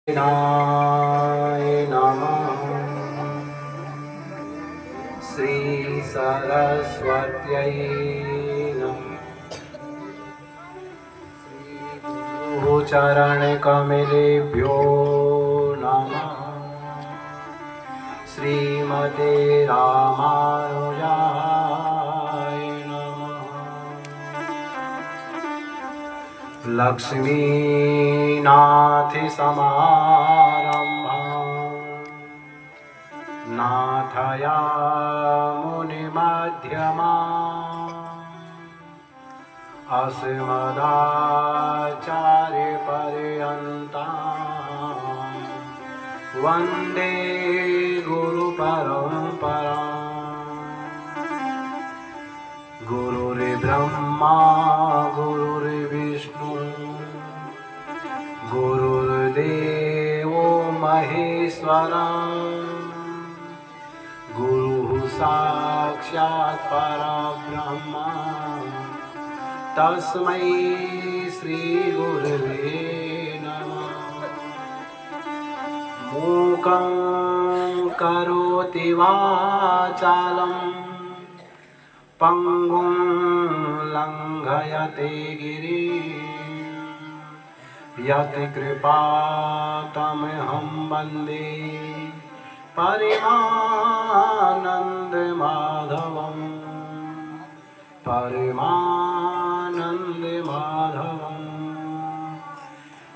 नमः। श्री सरस्वत्यै नमः। चरणकमलेभ्यो नमः। श्रीमते रामानुजाय नमः। लक्ष्मीनाथसमारम्भां नाथयामुनिमध्यमाम् अस्मदाचार्यपर्यन्तां वन्दे गुरुपरम्पराम्। गुरुर्ब्रह्मा गुरुर्विष्णु गुरुर्देवो महेश्वरा गुरुः साक्षात् परब्रह्मा तस्मै श्री गुरवे नमः। मूकं करोति वाचालं पंगुं लंघयते गिरिं यत्कृपातमहं वन्दे परमानन्दमाधवं परमानन्दमाधवं।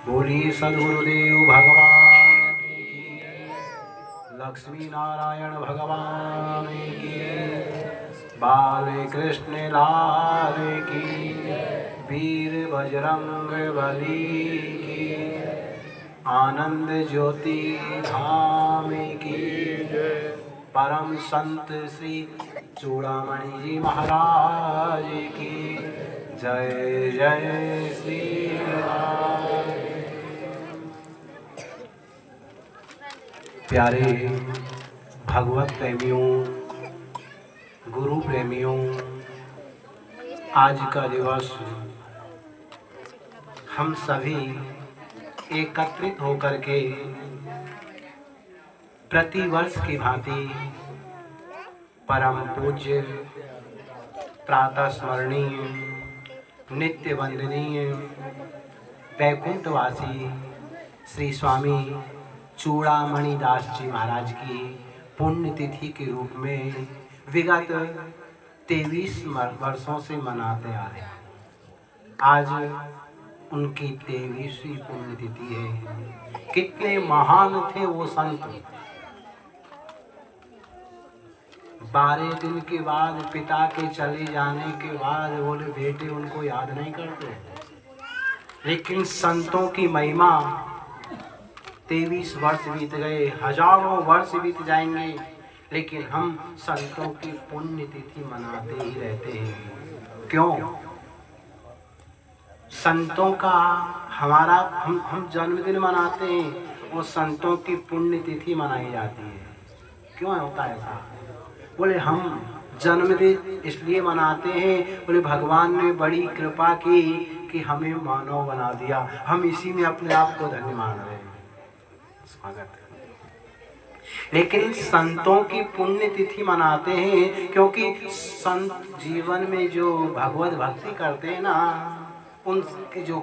बोलिए सद्गुरुदेव भगवान की, लक्ष्मी नारायण भगवान की, बाल कृष्ण लाल की, वीर बजरंग बली की, आनंद ज्योति धाम की, परम संत श्री चूड़ामणि जी महाराज की जय। जय श्री राम। प्यारे भगवत प्रेमियों, गुरु प्रेमियों, आज का दिवस हम सभी एकत्रित होकर के प्रतिवर्ष की भांति परम पूज्य, प्रातः स्मरणीय, नित्य वंदनीय, वैकुंठवासी श्री स्वामी चूड़ामणि दास जी महाराज की पुण्यतिथि के रूप में विगत 23 वर्षों से मनाते आ रहे हैं। आज उनकी 23वीं पुण्यतिथि है। कितने महान थे वो संत। 12 दिन के बाद पिता के चले जाने के बाद बोले बेटे उनको याद नहीं करते, लेकिन संतों की महिमा 23 वर्ष बीत गए, हजारों वर्ष बीत जाएंगे, लेकिन हम संतों की पुण्यतिथि मनाते ही रहते हैं। क्यों? संतों का हमारा हम जन्मदिन मनाते हैं, वो संतों की पुण्यतिथि मनाई जाती है। क्यों होता है ऐसा? बोले हम जन्मदिन इसलिए मनाते हैं, बोले भगवान ने बड़ी कृपा की कि हमें मानव बना दिया, हम इसी में अपने आप को धन्य मान रहे हैं। स्वागत है। लेकिन संतों की पुण्यतिथि मनाते हैं क्योंकि संत जीवन में जो भगवत भक्ति करते हैं ना, उनके जो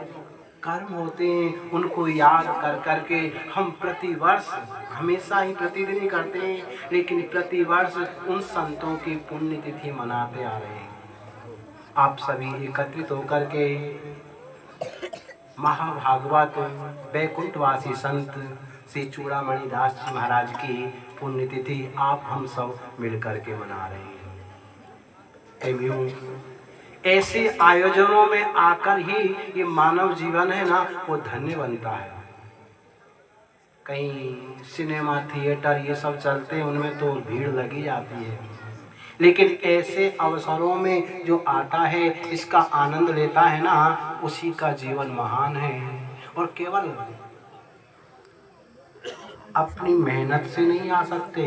कर्म होते हैं उनको याद कर करके हम प्रतिवर्ष, हमेशा ही प्रतिदिन ही करते हैं, लेकिन प्रतिवर्ष उन संतों की पुण्यतिथि मनाते आ रहे हैं। आप सभी एकत्रित होकर के महाभागवत वैकुंठवासी संत श्री चूड़ामणि दास जी महाराज की पुण्यतिथि आप हम सब मिलकर के मना रहे हैं। ऐसे आयोजनों में आकर ही ये मानव जीवन है ना, वो धन्य बनता है। कहीं सिनेमा थिएटर ये सब चलते हैं, उनमें तो भीड़ लगी जाती है, लेकिन ऐसे अवसरों में जो आता है, इसका आनंद लेता है ना, उसी का जीवन महान है। और केवल अपनी मेहनत से नहीं आ सकते,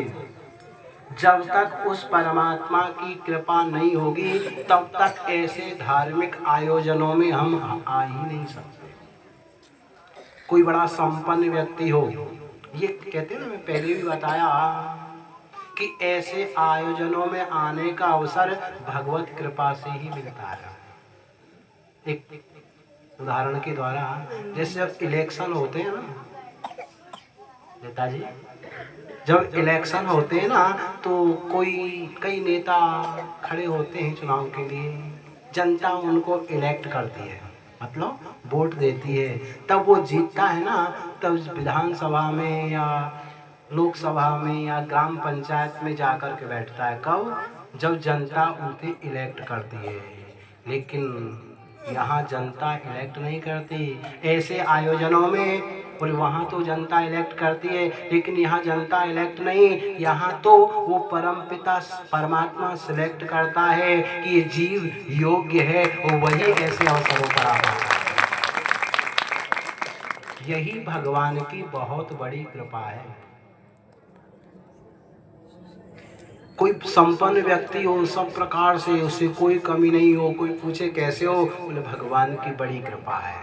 जब तक उस परमात्मा की कृपा नहीं होगी तब तक ऐसे धार्मिक आयोजनों में हम आ ही नहीं सकते। कोई बड़ा संपन्न व्यक्ति हो, ये कहते हैं ना, मैं पहले भी बताया कि ऐसे आयोजनों में आने का अवसर भगवत कृपा से ही मिलता है। एक उदाहरण के द्वारा, जैसे जब इलेक्शन होते हैं ना नेताजी, जब इलेक्शन होते हैं ना तो कई नेता खड़े होते हैं चुनाव के लिए, जनता उनको इलेक्ट करती है, मतलब वोट देती है, तब वो जीतता है ना, तब विधानसभा में या लोकसभा में या ग्राम पंचायत में जाकर के बैठता है। कब? जब जनता उसे इलेक्ट करती है। लेकिन यहाँ जनता इलेक्ट नहीं करती, ऐसे आयोजनों में, और वहाँ तो जनता इलेक्ट करती है, लेकिन यहाँ जनता इलेक्ट नहीं, यहाँ तो वो परमपिता परमात्मा सिलेक्ट करता है कि ये जीव योग्य है, और वही ऐसे अवसरों पर आता है। यही भगवान की बहुत बड़ी कृपा है। कोई संपन्न व्यक्ति हो, सब प्रकार से उसे कोई कमी नहीं हो, कोई पूछे कैसे हो, बोले भगवान की बड़ी कृपा है,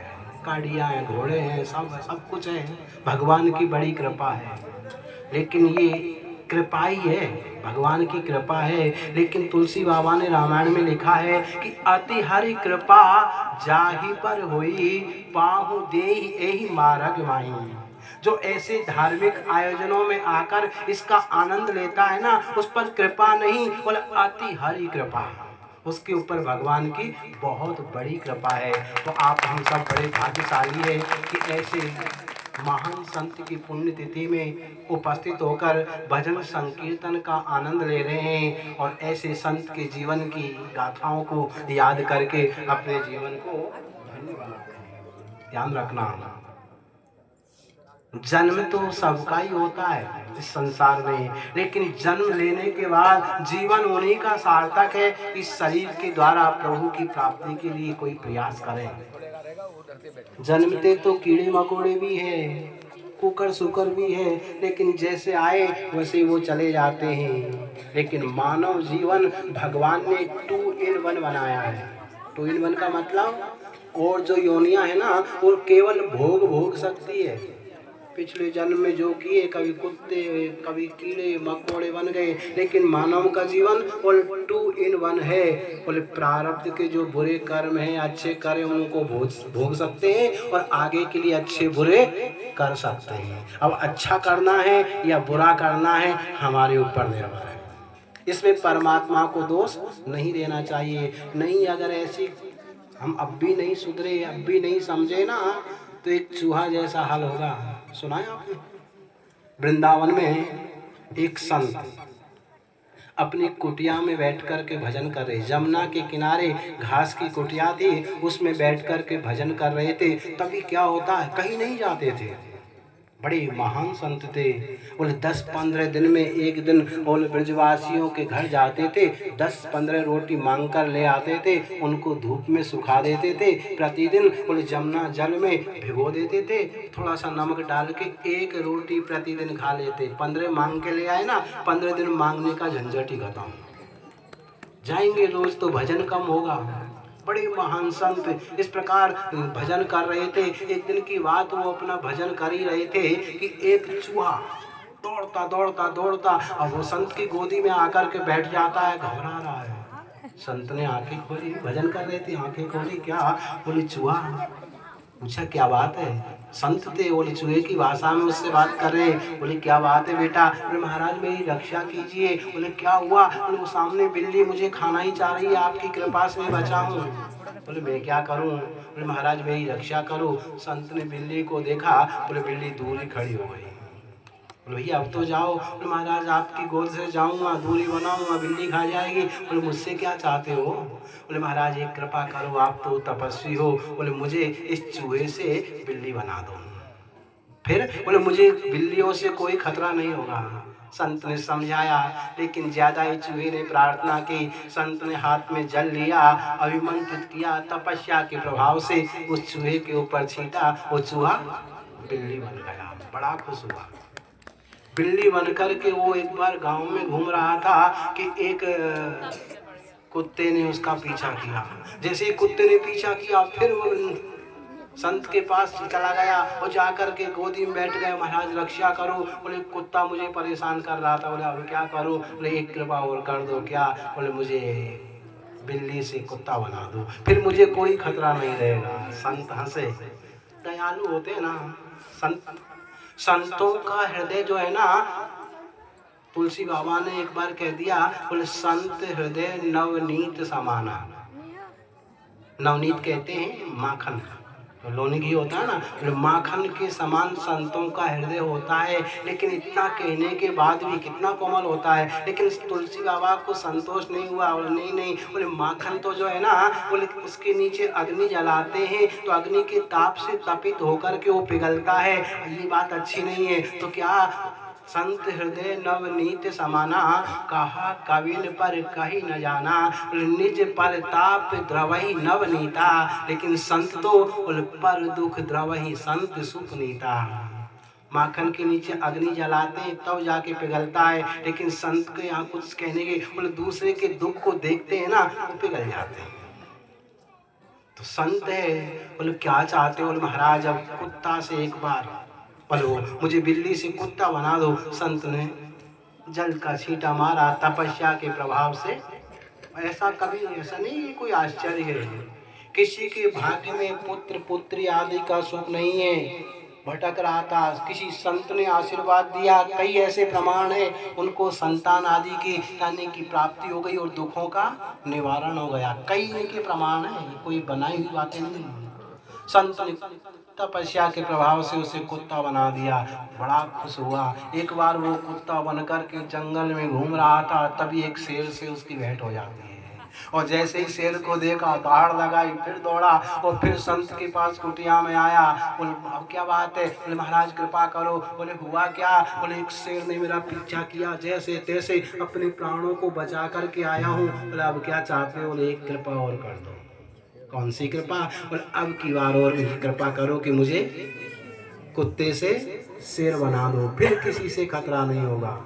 गाड़ियाँ हैं, घोड़े हैं, सब कुछ है, भगवान की बड़ी कृपा है। लेकिन ये कृपा ही है, भगवान की कृपा है। लेकिन तुलसी बाबा ने रामायण में लिखा है कि अति हरि कृपा जाहि पर होई, पाहु देहि एहि मारग माही। जो ऐसे धार्मिक आयोजनों में आकर इसका आनंद लेता है ना, उस पर कृपा नहीं, बोले अति हरि कृपा, उसके ऊपर भगवान की बहुत बड़ी कृपा है। तो आप हम सब बड़े भाग्यशाली है कि ऐसे महान संत की पुण्यतिथि में उपस्थित होकर भजन संकीर्तन का आनंद ले रहे हैं, और ऐसे संत के जीवन की गाथाओं को याद करके अपने जीवन को धन्य बनाते हैं। ध्यान रखना, जन्म तो सबका ही होता है इस संसार में, लेकिन जन्म लेने के बाद जीवन उन्हीं का सार्थक है। इस शरीर के द्वारा प्रभु की प्राप्ति के लिए कोई प्रयास करें। जन्मते तो कीड़े मकोड़े भी है, कुकर सुकर भी है, लेकिन जैसे आए वैसे वो चले जाते हैं। लेकिन मानव जीवन भगवान ने 2 in 1 बनाया है। 2 in 1 का मतलब, और जो योनियां है ना वो केवल भोग सकती है। पिछले जन्म में जो किए, कभी कुत्ते कभी कीड़े मकोड़े बन गए, लेकिन मानव का जीवन और 2 in 1 है। बोले प्रारब्ध के जो बुरे कर्म हैं, अच्छे कर्म उनको भोग सकते हैं, और आगे के लिए अच्छे बुरे कर सकते हैं। अब अच्छा करना है या बुरा करना है हमारे ऊपर निर्भर है, इसमें परमात्मा को दोष नहीं देना चाहिए। नहीं, अगर ऐसी हम अब भी नहीं सुधरे, अब भी नहीं समझे ना, तो एक चूहा जैसा हाल होगा। सुना है आपने? वृंदावन में एक संत अपनी कुटिया में बैठ कर के भजन कर रहे, जमुना के किनारे घास की कुटिया थी, उसमें बैठ कर के भजन कर रहे थे। तभी क्या होता है, कहीं नहीं जाते थे, बड़े महान संत थे। बोले 10-15 दिन में एक दिन बोले ब्रजवासियों के घर जाते थे, 10-15 रोटी मांग कर ले आते थे, उनको धूप में सुखा देते थे। प्रतिदिन बोले जमुना जल में भिगो देते थे, थोड़ा सा नमक डाल के 1 रोटी प्रतिदिन खा लेते। 15 मांग के ले आए ना, 15 दिन मांगने का झंझट ही खत्म। जाएंगे रोज तो भजन कम होगा। बड़े महान संत इस प्रकार भजन कर रहे थे। एक दिन की बात, वो अपना भजन कर ही रहे थे कि एक चूहा दौड़ता अब वो संत की गोदी में आकर के बैठ जाता है, घबरा रहा है। संत ने आंखें खोली, भजन कर रहे थे, आंखें खोली, क्या? बोले चूहा। पूछा क्या बात है? संत थे, बोले चूहे की भाषा में उससे बात कर रहे। बोले क्या बात है बेटा? बोले महाराज मेरी रक्षा कीजिए। बोले क्या हुआ? बोले वो सामने बिल्ली मुझे खाना ही चाह रही है, आपकी कृपा से मैं बचा हूँ। बोले मैं क्या करूँ? बोले महाराज मेरी रक्षा करो। संत ने बिल्ली को देखा, बोले बिल्ली दूर ही खड़ी हो गई। बोले भैया अब तो जाओ। बोले महाराज आपकी गोद से जाऊँगा, दूरी बनाऊँगा, बिल्ली खा जाएगी। बोले मुझसे क्या चाहते हो? बोले महाराज एक कृपा करो, आप तो तपस्वी हो। बोले मुझे इस चूहे से बिल्ली बना दो। फिर बोले मुझे बिल्लियों से कोई खतरा नहीं होगा। संत ने समझाया, लेकिन ज्यादा ही चूहे ने प्रार्थना की। संत ने हाथ में जल लिया, अभिमंत्रित किया, तपस्या के प्रभाव से उस चूहे के ऊपर छींटा, वो चूहा बिल्ली बन गया। बड़ा खुश हुआ। बिल्ली बनकर के वो एक बार गांव में घूम रहा था कि एक कुत्ते ने उसका पीछा किया। जैसे ही कुत्ते ने पीछा किया, फिर वो संत के पास चला गया और जाकर के गोदी में बैठ गए। महाराज रक्षा करो। बोले कुत्ता मुझे परेशान कर रहा था। बोले अब क्या करूं? बोले एक कृपा और कर दो। क्या? बोले मुझे बिल्ली से कुत्ता बना दो, फिर मुझे कोई खतरा नहीं रहेगा। संत हंसे। दयालु होते हैं ना संतों का हृदय जो है ना, तुलसी बाबा ने एक बार कह दिया, बोले संत हृदय नवनीत समाना। नवनीत कहते हैं माखन, तो लोनी घी होता है ना, तो माखन के समान संतों का हृदय होता है। लेकिन इतना कहने के बाद भी कितना कोमल होता है। लेकिन तुलसी बाबा को संतोष नहीं हुआ। बोले नहीं, बोले माखन तो जो है ना, बोले उसके नीचे अग्नि जलाते हैं तो अग्नि के ताप से तपित होकर के वो पिघलता है, ये बात अच्छी नहीं है। तो क्या? संत हृदय नवनीत समाना, कहा कविन पर कही न जाना, निज पर ताप द्रवही नवनीता। लेकिन संत तो पर दुख द्रवही संत सुख नीता। माखन के नीचे अग्नि जलाते हैं तब जाके पिघलता है, लेकिन संत के यहाँ कुछ कहने के, बोले दूसरे के दुख को देखते हैं ना, वो पिघल जाते हैं। तो संत है। बोले क्या चाहते हो? बोले महाराज अब कुत्ता से एक बार, बोलो मुझे बिल्ली से कुत्ता बना दो। संत ने जल का छींटा मारा तपस्या के प्रभाव से। ऐसा कभी, ऐसा नहीं कोई आश्चर्य है। किसी के भाग्य में पुत्र पुत्री आदि का सुख नहीं है, भटक रहा था, किसी संत ने आशीर्वाद दिया। कई ऐसे प्रमाण है, उनको संतान आदि की यानी की प्राप्ति हो गई और दुखों का निवारण हो गया। कई इनके प्रमाण है, कोई बनाई हुई बातें नहीं। संत ने तपस्या के प्रभाव से उसे कुत्ता बना दिया। बड़ा खुश हुआ। एक बार वो कुत्ता बनकर के जंगल में घूम रहा था, तभी एक शेर से उसकी भेंट हो जाती है। और जैसे ही शेर को देखा, दौड़ लगाई, फिर दौड़ा और फिर संत के पास कुटिया में आया। बोले अब क्या बात है? बोले महाराज कृपा करो। बोले हुआ क्या? बोले एक शेर ने मेरा पीछा किया, जैसे तैसे अपने प्राणों को बचा करके आया हूँ। बोले अब क्या चाहते हो? बोले एक कृपा और कर दो। कौन सी कृपा? बोले अब की बार और कृपा करो कि मुझे कुत्ते से शेर बना दो, फिर किसी से खतरा नहीं होगा।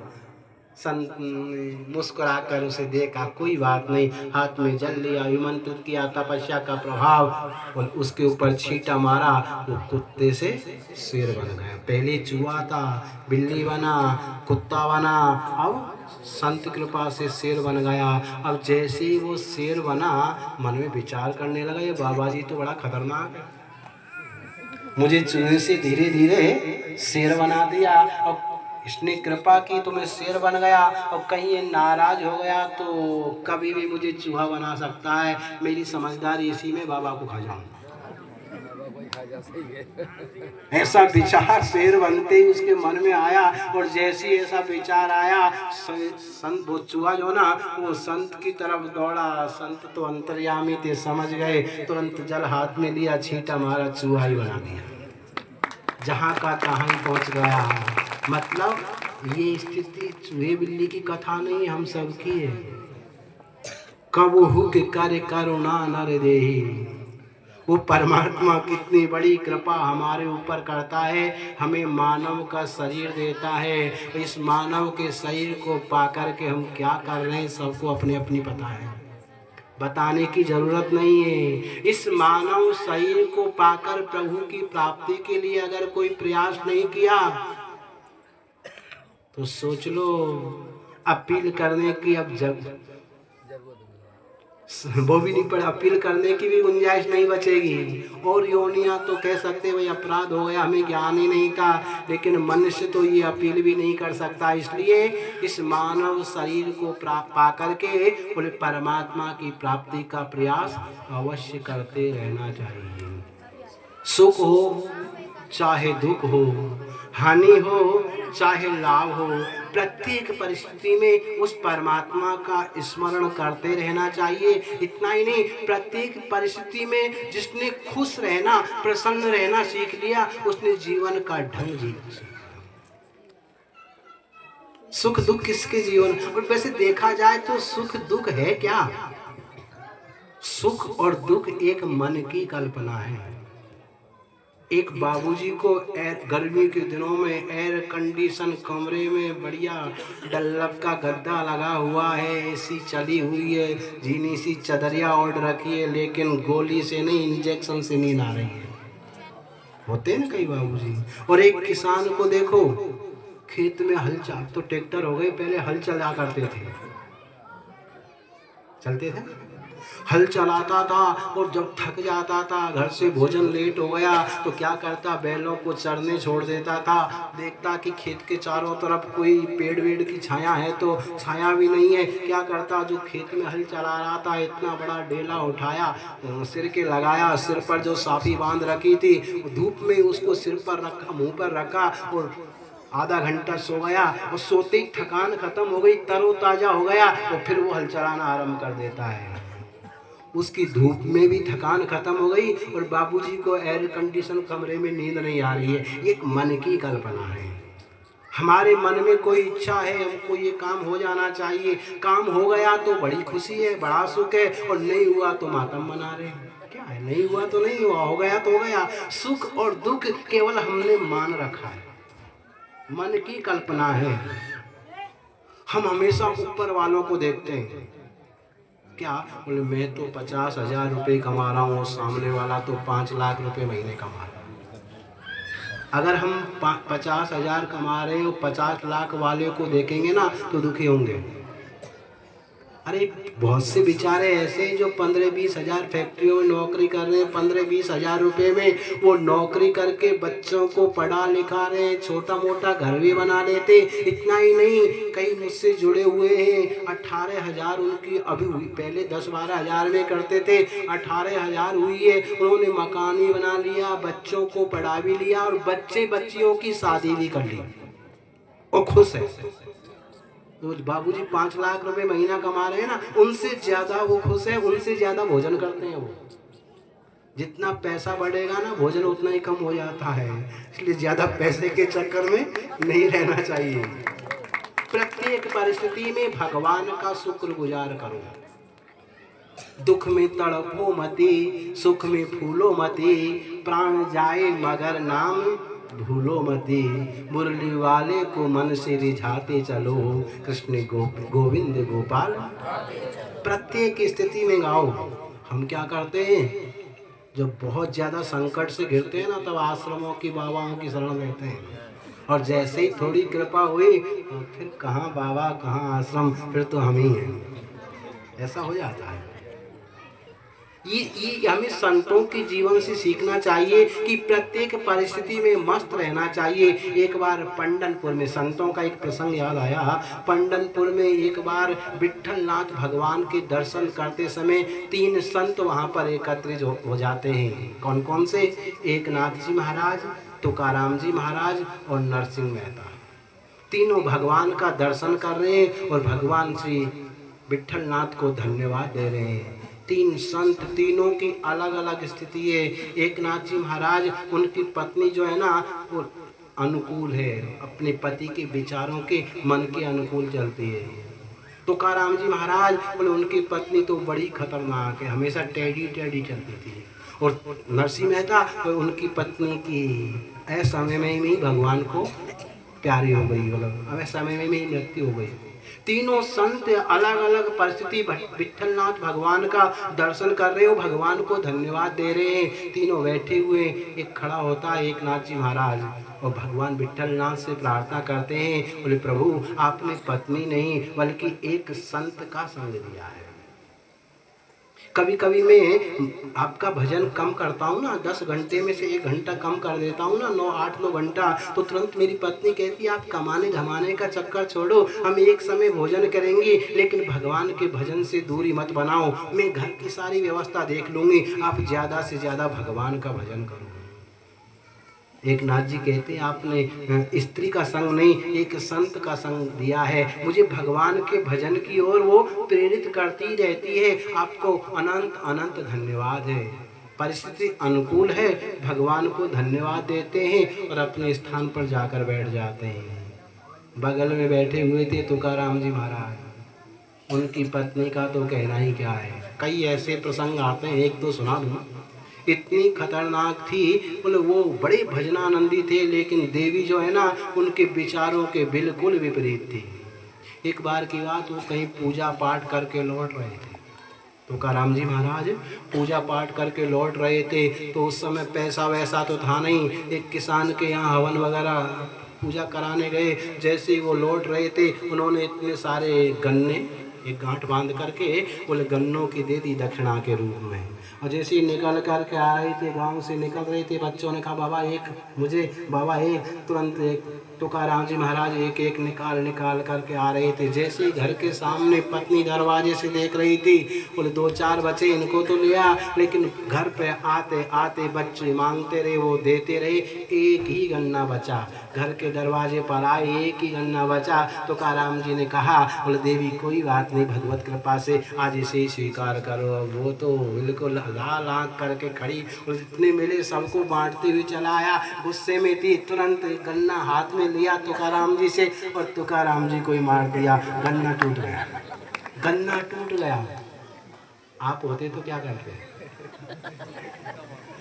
संत ने मुस्कुरा कर उसे देखा, कोई बात नहीं। हाथ में जल लिया, विमंत्रित किया, तपस्या का प्रभाव, और उसके ऊपर छींटा मारा, वो कुत्ते से शेर बन गया। पहले चूहा था, बिल्ली बना, कुत्ता बना, अब संत कृपा से शेर बन गया। अब जैसे ही वो शेर बना, मन में विचार करने लगा, ये बाबा जी तो बड़ा खतरनाक है, मुझे चूहे से धीरे धीरे शेर बना दिया। और इसने कृपा की तो मैं शेर बन गया, और कहीं ये नाराज हो गया तो कभी भी मुझे चूहा बना सकता है। मेरी समझदारी इसी में बाबा को खा जाऊं। ऐसा विचार शेर बनते ही उसके मन में आया, और जैसे ही ऐसा विचार आया, संत वो चूहा जो ना, वो संत की तरफ दौड़ा। संत तो अंतर्यामी थे, समझ गए, तुरंत जल हाथ में लिया, छींटा मारा, चूहा ही बना दिया। जहाँ का तहाँ ही पहुँच गया। मतलब ये स्थिति चूहे बिल्ली की कथा नहीं, हम सब की है। कबहू के कार्य करुणा नर देहि, वो परमात्मा कितनी बड़ी कृपा हमारे ऊपर करता है, हमें मानव का शरीर देता है। इस मानव के शरीर को पाकर के हम क्या कर रहे हैं, सबको अपने अपनी पता है, बताने की जरूरत नहीं है। इस मानव शरीर को पाकर प्रभु की प्राप्ति के लिए अगर कोई प्रयास नहीं किया तो सोच लो, अपील करने की अब जब वो भी नहीं पड़ा, अपील करने की भी गुंजाइश नहीं बचेगी। और योनियां तो कह सकते भाई अपराध हो गया, हमें ज्ञान ही नहीं था, लेकिन मनुष्य तो ये अपील भी नहीं कर सकता। इसलिए इस मानव शरीर को पा करके बोले परमात्मा की प्राप्ति का प्रयास अवश्य करते रहना चाहिए। सुख हो चाहे दुख हो, हानि हो चाहे लाभ हो, प्रत्येक परिस्थिति में उस परमात्मा का स्मरण करते रहना चाहिए। इतना ही नहीं, प्रत्येक परिस्थिति में जिसने खुश रहना, प्रसन्न रहना सीख लिया, उसने जीवन का ढंग जीना सीखा। सुख दुख किसके जीवन, और वैसे देखा जाए तो सुख दुख है क्या? सुख और दुख एक मन की कल्पना है। एक बाबूजी को गर्मी के दिनों में एयर कंडीशन कमरे में बढ़िया डल्लब का गद्दा लगा हुआ है, एसी चली हुई है, जीनी सी चदरिया ओढ़ रखी है, लेकिन गोली से नहीं, इंजेक्शन से नींद आ रही है। होते हैं ना कई बाबूजी। और एक किसान को देखो, खेत में हल चल, तो ट्रैक्टर हो गए, पहले हल चला करते थे, चलते थे, हल चलाता था और जब थक जाता था, घर से भोजन लेट हो गया तो क्या करता, बैलों को चरने छोड़ देता था। देखता कि खेत के चारों तरफ कोई पेड़ वेड़ की छाया है तो छाया भी नहीं है, क्या करता, जो खेत में हल चला रहा था इतना बड़ा डेला उठाया, सिर के लगाया, सिर पर जो साफी बांध रखी थी धूप में उसको सिर पर रखा, मुंह पर रखा और आधा घंटा सो गया। और सोते ही थकान खत्म हो गई, तरोताजा हो गया, और फिर वो हल चलाना आरंभ कर देता है। उसकी धूप में भी थकान खत्म हो गई और बाबूजी को एयर कंडीशन कमरे में नींद नहीं आ रही है। एक मन की कल्पना है। हमारे मन में कोई इच्छा है, हमको ये काम हो जाना चाहिए, काम हो गया तो बड़ी खुशी है, बड़ा सुख है, और नहीं हुआ तो मातम मना रहे हैं। क्या है, नहीं हुआ तो नहीं हुआ, हो गया तो हो गया। सुख और दुख केवल हमने मान रखा है, मन की कल्पना है। हम हमेशा ऊपर वालों को देखते हैं, क्या बोले, मैं तो 50,000 रुपये कमा रहा हूँ और सामने वाला तो 5 लाख रुपए महीने कमा रहा है। अगर हम 50,000 कमा रहे हैं और 50 लाख वाले को देखेंगे ना तो दुखी होंगे। अरे बहुत से बेचारे ऐसे जो 15-20 हज़ार फैक्ट्रियों में नौकरी कर रहे हैं, 15-20 हज़ार रुपये में वो नौकरी करके बच्चों को पढ़ा लिखा रहे हैं, छोटा मोटा घर भी बना लेते। इतना ही नहीं, कई मुझसे जुड़े हुए हैं, 18,000 उनकी अभी हुई, पहले 10-12 हज़ार में करते थे, 18,000 हुई है। उन्होंने मकान भी बना लिया, बच्चों को पढ़ा भी लिया और बच्चे बच्चियों की शादी भी कर ली और खुश है। तो बाबूजी 5 लाख रुपए महीना कमा रहे हैं ना, उनसे ज्यादा वो खुश है, उनसे ज्यादा भोजन करते हैं वो। जितना पैसा बढ़ेगा ना भोजन उतना ही कम हो जाता है, इसलिए ज्यादा पैसे के चक्कर में नहीं रहना चाहिए। प्रत्येक परिस्थिति में भगवान का शुक्रगुजार करो। दुख में तड़पो मती, सुख में फूलो मती, प्राण जाए मगर नाम भूलो मती, मुरली वाले को मन से रिझाते चलो, कृष्ण गोविंद गोपाल। प्रत्येक स्थिति में गाओ। हम क्या करते हैं, जब बहुत ज़्यादा संकट से घिरते हैं ना तब आश्रमों की बाबाओं की शरण लेते हैं, और जैसे ही थोड़ी कृपा हुई तो फिर कहाँ बाबा कहाँ आश्रम, फिर तो हम ही हैं, ऐसा हो जाता है। ये हमें संतों के जीवन से सीखना चाहिए कि प्रत्येक परिस्थिति में मस्त रहना चाहिए। एक बार पंडनपुर में संतों का एक प्रसंग याद आया। पंडनपुर में एक बार विट्ठलनाथ भगवान के दर्शन करते समय 3 संत वहां पर एकत्रित हो जाते हैं। कौन कौन से? एक नाथ जी महाराज, तुकाराम जी महाराज और नरसिंह मेहता। तीनों भगवान का दर्शन कर रहे हैं और भगवान श्री विट्ठलनाथ को धन्यवाद दे रहे हैं। 3 संत, तीनों की अलग अलग स्थिति है। एक नाथ जी महाराज, उनकी पत्नी जो है ना वो अनुकूल है, अपने पति के विचारों के मन के अनुकूल चलती है। तुकाराम जी महाराज बोले उनकी पत्नी तो बड़ी खतरनाक है, हमेशा टेढ़ी टेढ़ी चलती थी। और नरसिंह मेहता उनकी पत्नी की ऐसे में ही भगवान को प्यारी हो गई, मतलब ऐसे में ही मृत्यु हो गई। तीनों संत अलग अलग परिस्थिति विट्ठलनाथ भगवान का दर्शन कर रहे हो, भगवान को धन्यवाद दे रहे हैं। तीनों बैठे हुए, एक खड़ा होता है एक नाथ जी महाराज और भगवान विट्ठलनाथ से प्रार्थना करते हैं, बोले प्रभु आपने पत्नी नहीं बल्कि एक संत का संग दिया है। कभी कभी मैं आपका भजन कम करता हूँ ना, 10 घंटे में से 1 घंटा कम कर देता हूँ ना, 8-9 घंटा, तो तुरंत मेरी पत्नी कहती है आप कमाने धमाने का चक्कर छोड़ो, हम एक समय भोजन करेंगे लेकिन भगवान के भजन से दूरी मत बनाओ। मैं घर की सारी व्यवस्था देख लूँगी, आप ज़्यादा से ज़्यादा भगवान का भजन करो। एक नाथ जी कहते हैं आपने स्त्री का संग नहीं, एक संत का संग दिया है, मुझे भगवान के भजन की ओर वो प्रेरित करती रहती है। आपको अनंत अनंत धन्यवाद है। परिस्थिति अनुकूल है, भगवान को धन्यवाद देते हैं और अपने स्थान पर जाकर बैठ जाते हैं। बगल में बैठे हुए थे तुकाराम जी महाराज, उनकी पत्नी का तो कहना ही क्या है। कई ऐसे प्रसंग आते हैं, एक दो सुना दूँ। इतनी खतरनाक थी, बोले वो बड़े भजनानंदी थे लेकिन देवी जो है ना उनके विचारों के बिल्कुल विपरीत थी। एक बार की बात, वो कहीं पूजा पाठ करके लौट रहे थे तुकाराम जी महाराज पूजा पाठ करके लौट रहे थे, तो उस समय पैसा वैसा तो था नहीं। एक किसान के यहाँ हवन वगैरह पूजा कराने गए। जैसे ही वो लौट रहे थे, उन्होंने इतने सारे गन्ने एक गांठ बांध करके बोले गन्नों की दे दी दक्षिणा के रूप में। और जैसे ही निकल करके आ रहे थे, गांव से निकल रहे थे, बच्चों ने कहा बाबा एक मुझे, बाबा एक, तुरंत एक तुकाराम जी महाराज एक एक निकाल करके आ रहे थे। जैसे ही घर के सामने पत्नी दरवाजे से देख रही थी, बोले 2-4 बच्चे इनको तो लिया, लेकिन घर पे आते आते बच्चे मांगते रहे, वो देते रहे, एक ही गन्ना बचा। घर के दरवाजे पर आए, एक ही गन्ना बचा। तुकाराम जी ने कहा, बोले देवी कोई बात नहीं, भगवत कृपा से आज इसे ही स्वीकार करो। वो तो बिल्कुल लाल आँख करके खड़ी, और जितने मिले सबको बांटते हुए चला आया। गुस्से में थी, तुरंत गन्ना हाथ में लिया तुकाराम जी से, और तुकाराम जी को ही मार दिया। गन्ना टूट गया, गन्ना टूट गया। आप होते तो क्या करते?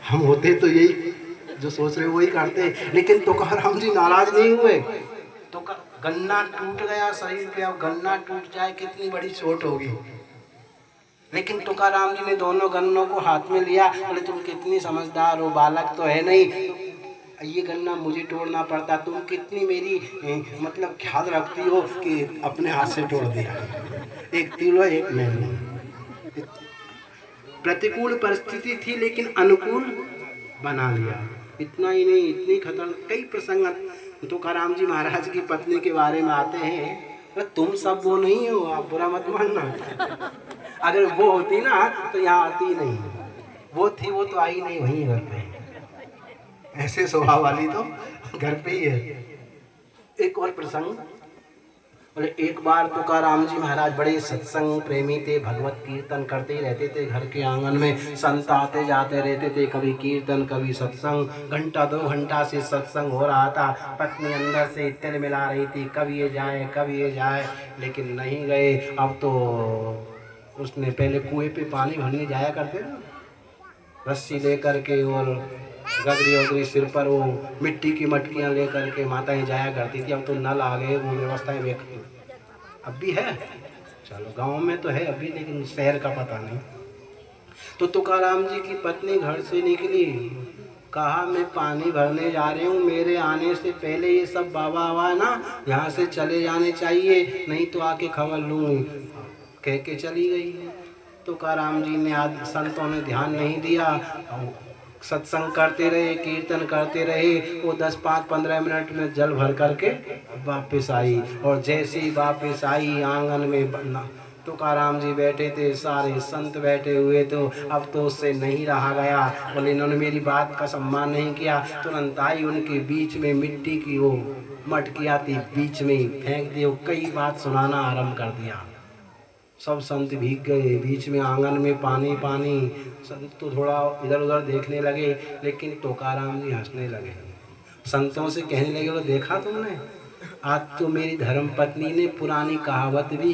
हम होते तो यही जो सोच रहे वही करते, लेकिन तुकाराम जी नाराज नहीं हुए। तो गन्ना टूट गया शरीर पे, अब गन्ना टूट जाए कितनी बड़ी चोट होगी, लेकिन तुकाराम जी ने दोनों गन्नों को हाथ में लिया। बोले तुम कितनी समझदार हो, बालक तो है नहीं, ये गन्ना मुझे तोड़ना पड़ता, तुम कितनी मेरी मतलब ख्याल रखती हो कि अपने हाथ से तोड़ दिया। एक तिल एक मैंने, प्रतिकूल परिस्थिति थी लेकिन अनुकूल बना लिया। इतना ही नहीं, इतनी खतरनाक कई प्रसंग तुकाराम जी महाराज की पत्नी के बारे में आते हैं। तुम सब वो नहीं हो, आप बुरा मत मानना। अगर वो होती ना तो यहाँ आती नहीं, वो थी, वो तो आई नहीं, वहीं घर पे। ऐसे स्वभाव वाली तो घर पे ही है। एक और प्रसंग, बोले एक बार तुकाराम जी महाराज बड़े सत्संग प्रेमी थे, भगवत कीर्तन करते ही रहते थे। घर के आंगन में संत आते जाते रहते थे, कभी कीर्तन कभी सत्संग। घंटा 2 घंटा से सत्संग हो रहा था। पत्नी अंदर से तिल मिला रही थी, कब ये जाए कब ये जाए, लेकिन नहीं गए। अब तो उसने पहले कुएं पे पानी भरने जाया करते थे, रस्सी ले करके और गगरी वगरी सिर पर वो मिट्टी की मटकियाँ ले करके माताएं जाया करती थी। अब तो नल आ गए, वो व्यवस्थाएं अब भी है, चलो गांव में तो है अभी, लेकिन शहर का पता नहीं। तो तुकाराम जी की पत्नी घर से निकली, कहा मैं पानी भरने जा रही हूँ, मेरे आने से पहले ये सब बाबा आवा ना यहाँ से चले जाने चाहिए, नहीं तो आके खबर लूँगी। कह के चली गई। तुकाराम जी ने आज संतों ने ध्यान नहीं दिया, सत्संग करते रहे, कीर्तन करते रहे। वो 10-15 मिनट में जल भर करके वापस आई, और जैसे ही वापस आई आंगन में तुकाराम जी बैठे थे, सारे संत बैठे हुए, तो अब तो उससे नहीं रहा गया। बोले इन्होंने मेरी बात का सम्मान नहीं किया। तुरंत आई, उनके बीच में मिट्टी की वो मटकियाँ थी, बीच में ही फेंक दी, कई बात सुनाना आरंभ कर दिया। सब संत भीग गए, बीच में आंगन में पानी पानी। संत तो थोड़ा इधर उधर देखने लगे, लेकिन तुकाराम जी हंसने लगे। संतों से कहने लगे, बोले देखा तुमने, आज तो मेरी धर्म पत्नी ने पुरानी कहावत भी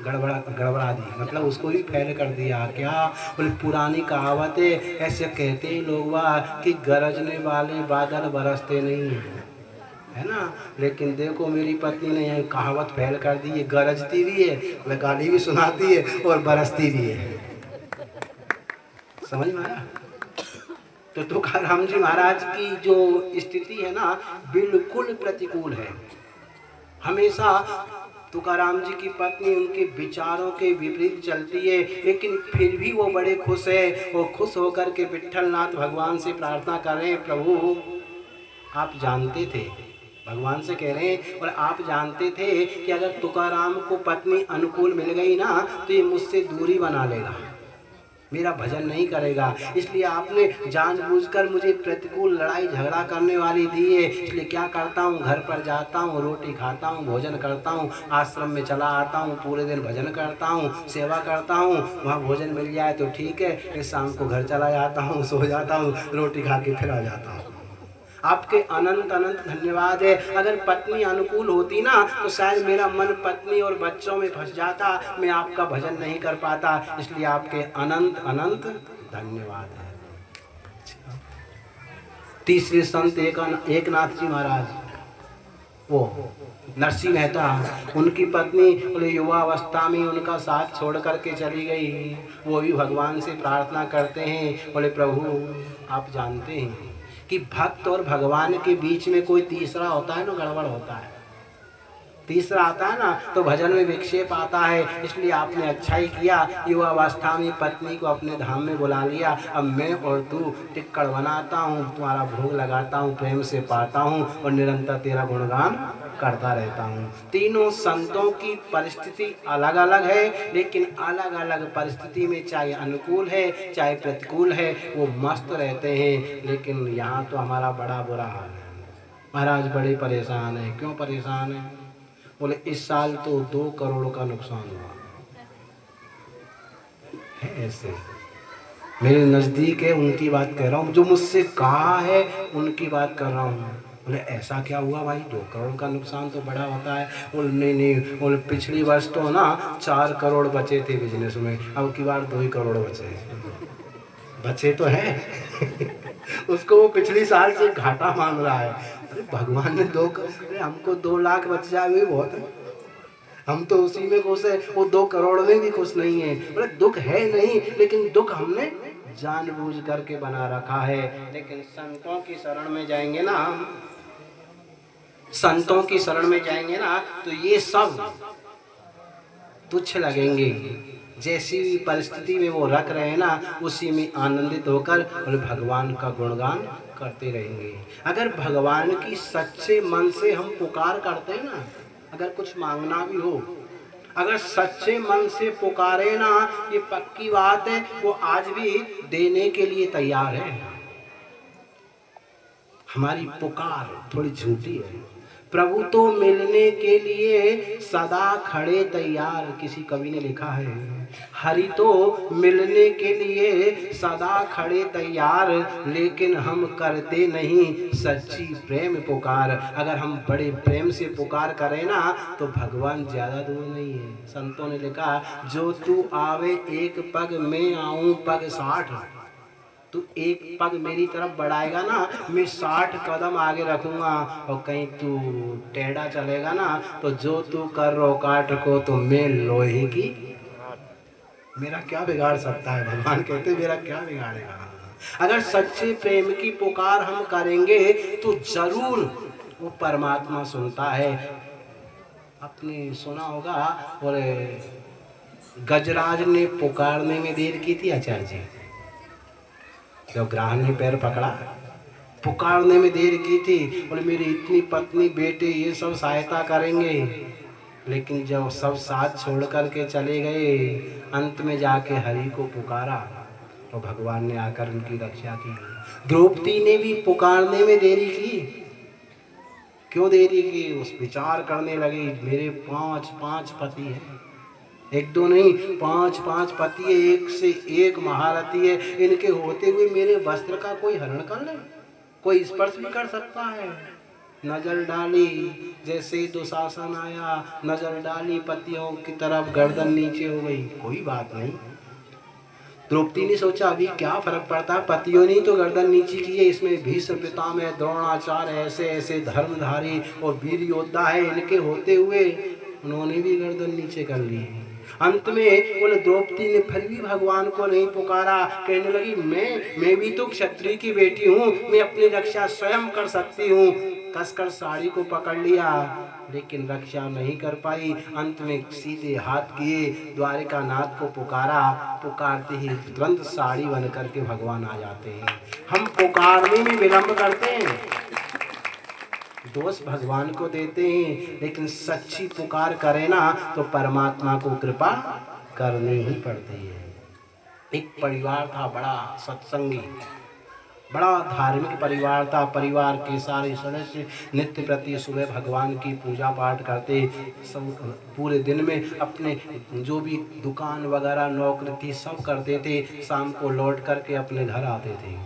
गड़बड़ा दी, मतलब उसको भी फैल कर दिया। क्या? बोले पुरानी कहावत है, ऐसे कहते हैं लोग कि गरजने वाले बादल बरसते नहीं है ना, लेकिन देखो मेरी पत्नी ने यह कहावत फैल कर दी, ये गरजती भी है, गाली भी सुनाती है और बरसती भी है। समझ में आया? तो तुकाराम जी महाराज की जो स्थिति है ना, बिल्कुल प्रतिकूल है। हमेशा तुकाराम जी की पत्नी उनके विचारों के विपरीत चलती है, लेकिन फिर भी वो बड़े खुश है। वो खुश होकर के विट्ठलनाथ भगवान से प्रार्थना कर रहे हैं, प्रभु आप जानते थे, भगवान से कह रहे हैं, और आप जानते थे कि अगर तुकाराम को पत्नी अनुकूल मिल गई ना तो ये मुझसे दूरी बना लेगा, मेरा भजन नहीं करेगा, इसलिए आपने जानबूझकर मुझे प्रतिकूल लड़ाई झगड़ा करने वाली दी है। इसलिए क्या करता हूँ, घर पर जाता हूँ, रोटी खाता हूँ, भोजन करता हूँ, आश्रम में चला आता हूँ, पूरे दिन भजन करता हूँ, सेवा करता हूँ, वहाँ भोजन मिल जाए तो ठीक है, फिर शाम को घर चला जाता हूँ, सो जाता हूँ, रोटी खा के फिर आ जाता हूँ। आपके अनंत अनंत धन्यवाद है। अगर पत्नी अनुकूल होती ना तो शायद मेरा मन पत्नी और बच्चों में फंस जाता, मैं आपका भजन नहीं कर पाता, इसलिए आपके अनंत अनंत धन्यवाद है। तीसरे संत एकनाथ जी महाराज, वो नरसिंह मेहता, उनकी पत्नी बोले युवावस्था में उनका साथ छोड़ करके चली गई। वो भी भगवान से प्रार्थना करते हैं, बोले प्रभु आप जानते हैं कि भक्त और भगवान के बीच में कोई तीसरा होता है ना, गड़बड़ होता है। तीसरा आता है ना तो भजन में विक्षेप आता है। इसलिए आपने अच्छा ही किया, युवावस्था में पत्नी को अपने धाम में बुला लिया। अब मैं और तू टिक्कड़ बनाता हूँ, तुम्हारा भोग लगाता हूँ, प्रेम से पाता हूँ और निरंतर तेरा गुणगान करता रहता हूँ। तीनों संतों की परिस्थिति अलग अलग है, लेकिन अलग अलग परिस्थिति में चाहे अनुकूल है चाहे प्रतिकूल है वो मस्त रहते हैं। लेकिन यहाँ तो हमारा बड़ा बुरा हाल है, महाराज बड़े परेशान हैं। क्यों परेशान हैं? बोले इस साल तो 2 करोड़ का नुकसान हुआ है। ऐसे मेरे नज़दीक है, उनकी बात कह रहा हूँ, जो मुझसे कहा है उनकी बात कर रहा हूँ। बोले ऐसा क्या हुआ भाई, 2 करोड़ का नुकसान तो बड़ा होता है। बोले नहीं, बोले पिछली वर्ष तो ना 4 करोड़ बचे थे बिजनेस में, अब की बार 2 ही करोड़ बचे तो हैं उसको वो पिछली साल से घाटा मान रहा है। अरे भगवान ने 2 करोड़, हमको 2 लाख बच जाए वही बहुत है, हम तो उसी में खुश है, वो 2 करोड़ में भी खुश नहीं है। बोले दुख है नहीं, लेकिन दुख हमने जानबूझ करके बना रखा है। लेकिन संतों की शरण में जाएंगे ना, संतों की शरण में जाएंगे ना तो ये सब तुच्छ लगेंगे। जैसी भी परिस्थिति में वो रख रहे हैं ना, उसी में आनंदित होकर और भगवान का गुणगान करते रहेंगे। अगर भगवान की सच्चे मन से हम पुकार करते हैं ना, अगर कुछ मांगना भी हो, अगर सच्चे मन से पुकारे ना, ये पक्की बात है वो आज भी देने के लिए तैयार है। हमारी पुकार थोड़ी झूठी है। प्रभु तो मिलने के लिए सदा खड़े तैयार, किसी कवि ने लिखा है, हरि तो मिलने के लिए सदा खड़े तैयार, लेकिन हम करते नहीं सच्ची प्रेम पुकार। अगर हम बड़े प्रेम से पुकार करें ना तो भगवान ज़्यादा दूर नहीं है। संतों ने लिखा, जो तू आवे एक पग मैं आऊँ पग 60। तू एक पग मेरी तरफ बढ़ाएगा ना, मैं 60 कदम आगे रखूंगा। और कहीं तू टेढ़ा चलेगा ना तो जो तू कर रो काट को तो मैं लोहे की, मेरा क्या बिगाड़ सकता है। भगवान कहते मेरा क्या बिगाड़ेगा। अगर सच्चे प्रेम की पुकार हम करेंगे तो जरूर वो परमात्मा सुनता है। आपने सुना होगा, बोले गजराज ने पुकारने में देर की थी आचार्य जी, जब ग्राहन ने पैर पकड़ा, पुकारने में देर की थी। बोले मेरी इतनी पत्नी बेटे ये सब सहायता करेंगे, लेकिन जब सब साथ छोड़ कर के चले गए, अंत में जाके हरि को पुकारा तो भगवान ने आकर उनकी रक्षा की। द्रौपदी ने भी पुकारने में देरी की। क्यों देरी की? उस विचार करने लगी, मेरे 5 पति हैं, 1-2 नहीं 5 पति है, एक से एक महारथी है, इनके होते हुए मेरे वस्त्र का कोई हरण कर ले, कोई स्पर्श भी कर सकता है। नजर डाली, जैसे दुशासन आया नजर डाली पतियों की तरफ, गर्दन नीचे हो गई, कोई बात नहीं। द्रौपदी ने सोचा अभी क्या फर्क पड़ता है, पतियों ने तो गर्दन नीचे की है, इसमें भीष्म पितामह द्रोणाचार्य ऐसे ऐसे धर्मधारी और वीर योद्धा है, इनके होते हुए उन्होंने भी गर्दन नीचे कर ली। अंत में बोले द्रौपदी ने फिर भी भगवान को नहीं पुकारा, कहने लगी मैं भी तो क्षत्रिय की बेटी हूँ, मैं अपनी रक्षा स्वयं कर सकती हूँ। कसकर साड़ी को पकड़ लिया, लेकिन रक्षा नहीं कर पाई। अंत में सीधे हाथ किए द्वारिका नाथ को पुकारा, पुकारते ही तुरंत साड़ी बन करके भगवान आ जाते हैं। हम पुकारने में विलंब करते हैं, दोष भगवान को देते हैं, लेकिन सच्ची पुकार करें ना तो परमात्मा को कृपा करनी ही पड़ती है। एक परिवार था बड़ा सत्संगी, बड़ा धार्मिक परिवार था। परिवार के सारे सदस्य नित्य प्रति सुबह भगवान की पूजा पाठ करते, सब पूरे दिन में अपने जो भी दुकान वगैरह नौकरी थी सब करते थे, शाम को लौट करके अपने घर आते थे।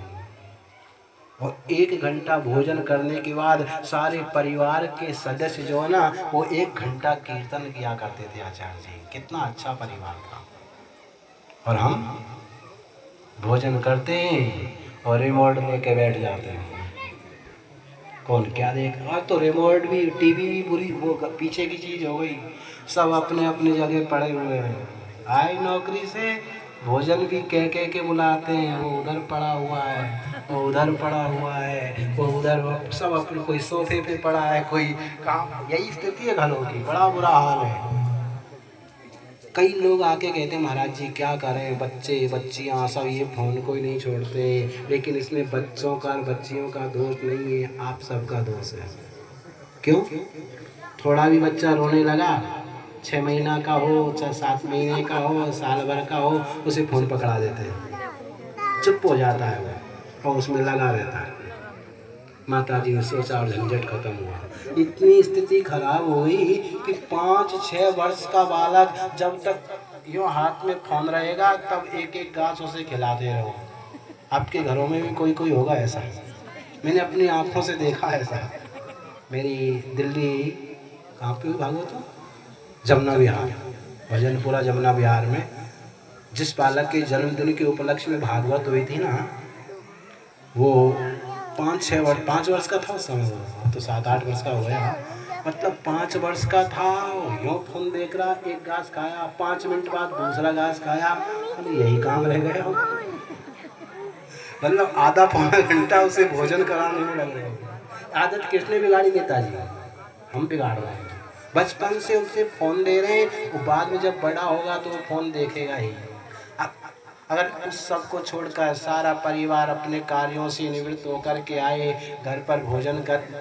और 1 घंटा भोजन करने के बाद सारे परिवार के सदस्य जो है ना वो 1 घंटा कीर्तन किया करते थे। आचार्य जी कितना अच्छा परिवार था। और हम भोजन करते हैं और रिमोट लेके बैठ जाते हैं। कौन क्या देख, और तो रिमोट भी, टीवी भी पूरी वो पीछे की चीज़ हो गई, सब अपने अपने जगह पड़े हुए हैं। आए नौकरी से, भोजन भी कह कह के बुलाते हैं, वो उधर पड़ा हुआ है, वो उधर पड़ा हुआ है, वो उधर, सब अपने, कोई सोफे पे पड़ा है, कोई काम। यही स्थिति है घरों की, बड़ा बुरा हाल है। कई लोग आके कहते हैं महाराज जी क्या करें, बच्चे बच्चियाँ सब ये फ़ोन को ही नहीं छोड़ते, लेकिन इसमें बच्चों का बच्चियों का दोष नहीं है, आप सबका दोष है। क्यों? थोड़ा भी बच्चा रोने लगा, 6 महीना का हो चाहे 7 महीने का हो, साल भर का हो, उसे फ़ोन पकड़ा देते हैं, चुप हो जाता है वो और उसमें लगा रहता है। माता जी ने सोचा और झंझट खत्म हुआ। इतनी स्थिति खराब हुई कि 5-6 वर्ष का बालक जब तक यूँ हाथ में फोन रहेगा तब एक एक गाछ उसे खिलाते रहो। आपके घरों में भी कोई कोई होगा ऐसा, मैंने अपनी आँखों से देखा ऐसा। मेरी दिल्ली कहाँ पे भागो तो जमुना विहार, भजनपुरा जमुना विहार में जिस बालक के जन्मदिन के उपलक्ष्य में भागवत हुई थी ना, वो 5 वर्ष का था उस समय, वो तो 7-8 वर्ष का हो गया, मतलब 5 वर्ष का था। यूँ फोन देख रहा, एक घास खाया, 5 मिनट बाद दूसरा घास खाया, अरे यही काम रह गया। मतलब आधा पौना घंटा उसे भोजन कराने में लग रहे हैं। आदत किसने बिगाड़ी? नेताजी, हम बिगाड़ रहे हैं। बचपन से उसे फ़ोन दे रहे हैं, वो बाद में जब बड़ा होगा तो वो फ़ोन देखेगा ही। अगर उस सबको छोड़कर सारा परिवार अपने कार्यों से निवृत्त होकर के आए, घर पर भोजन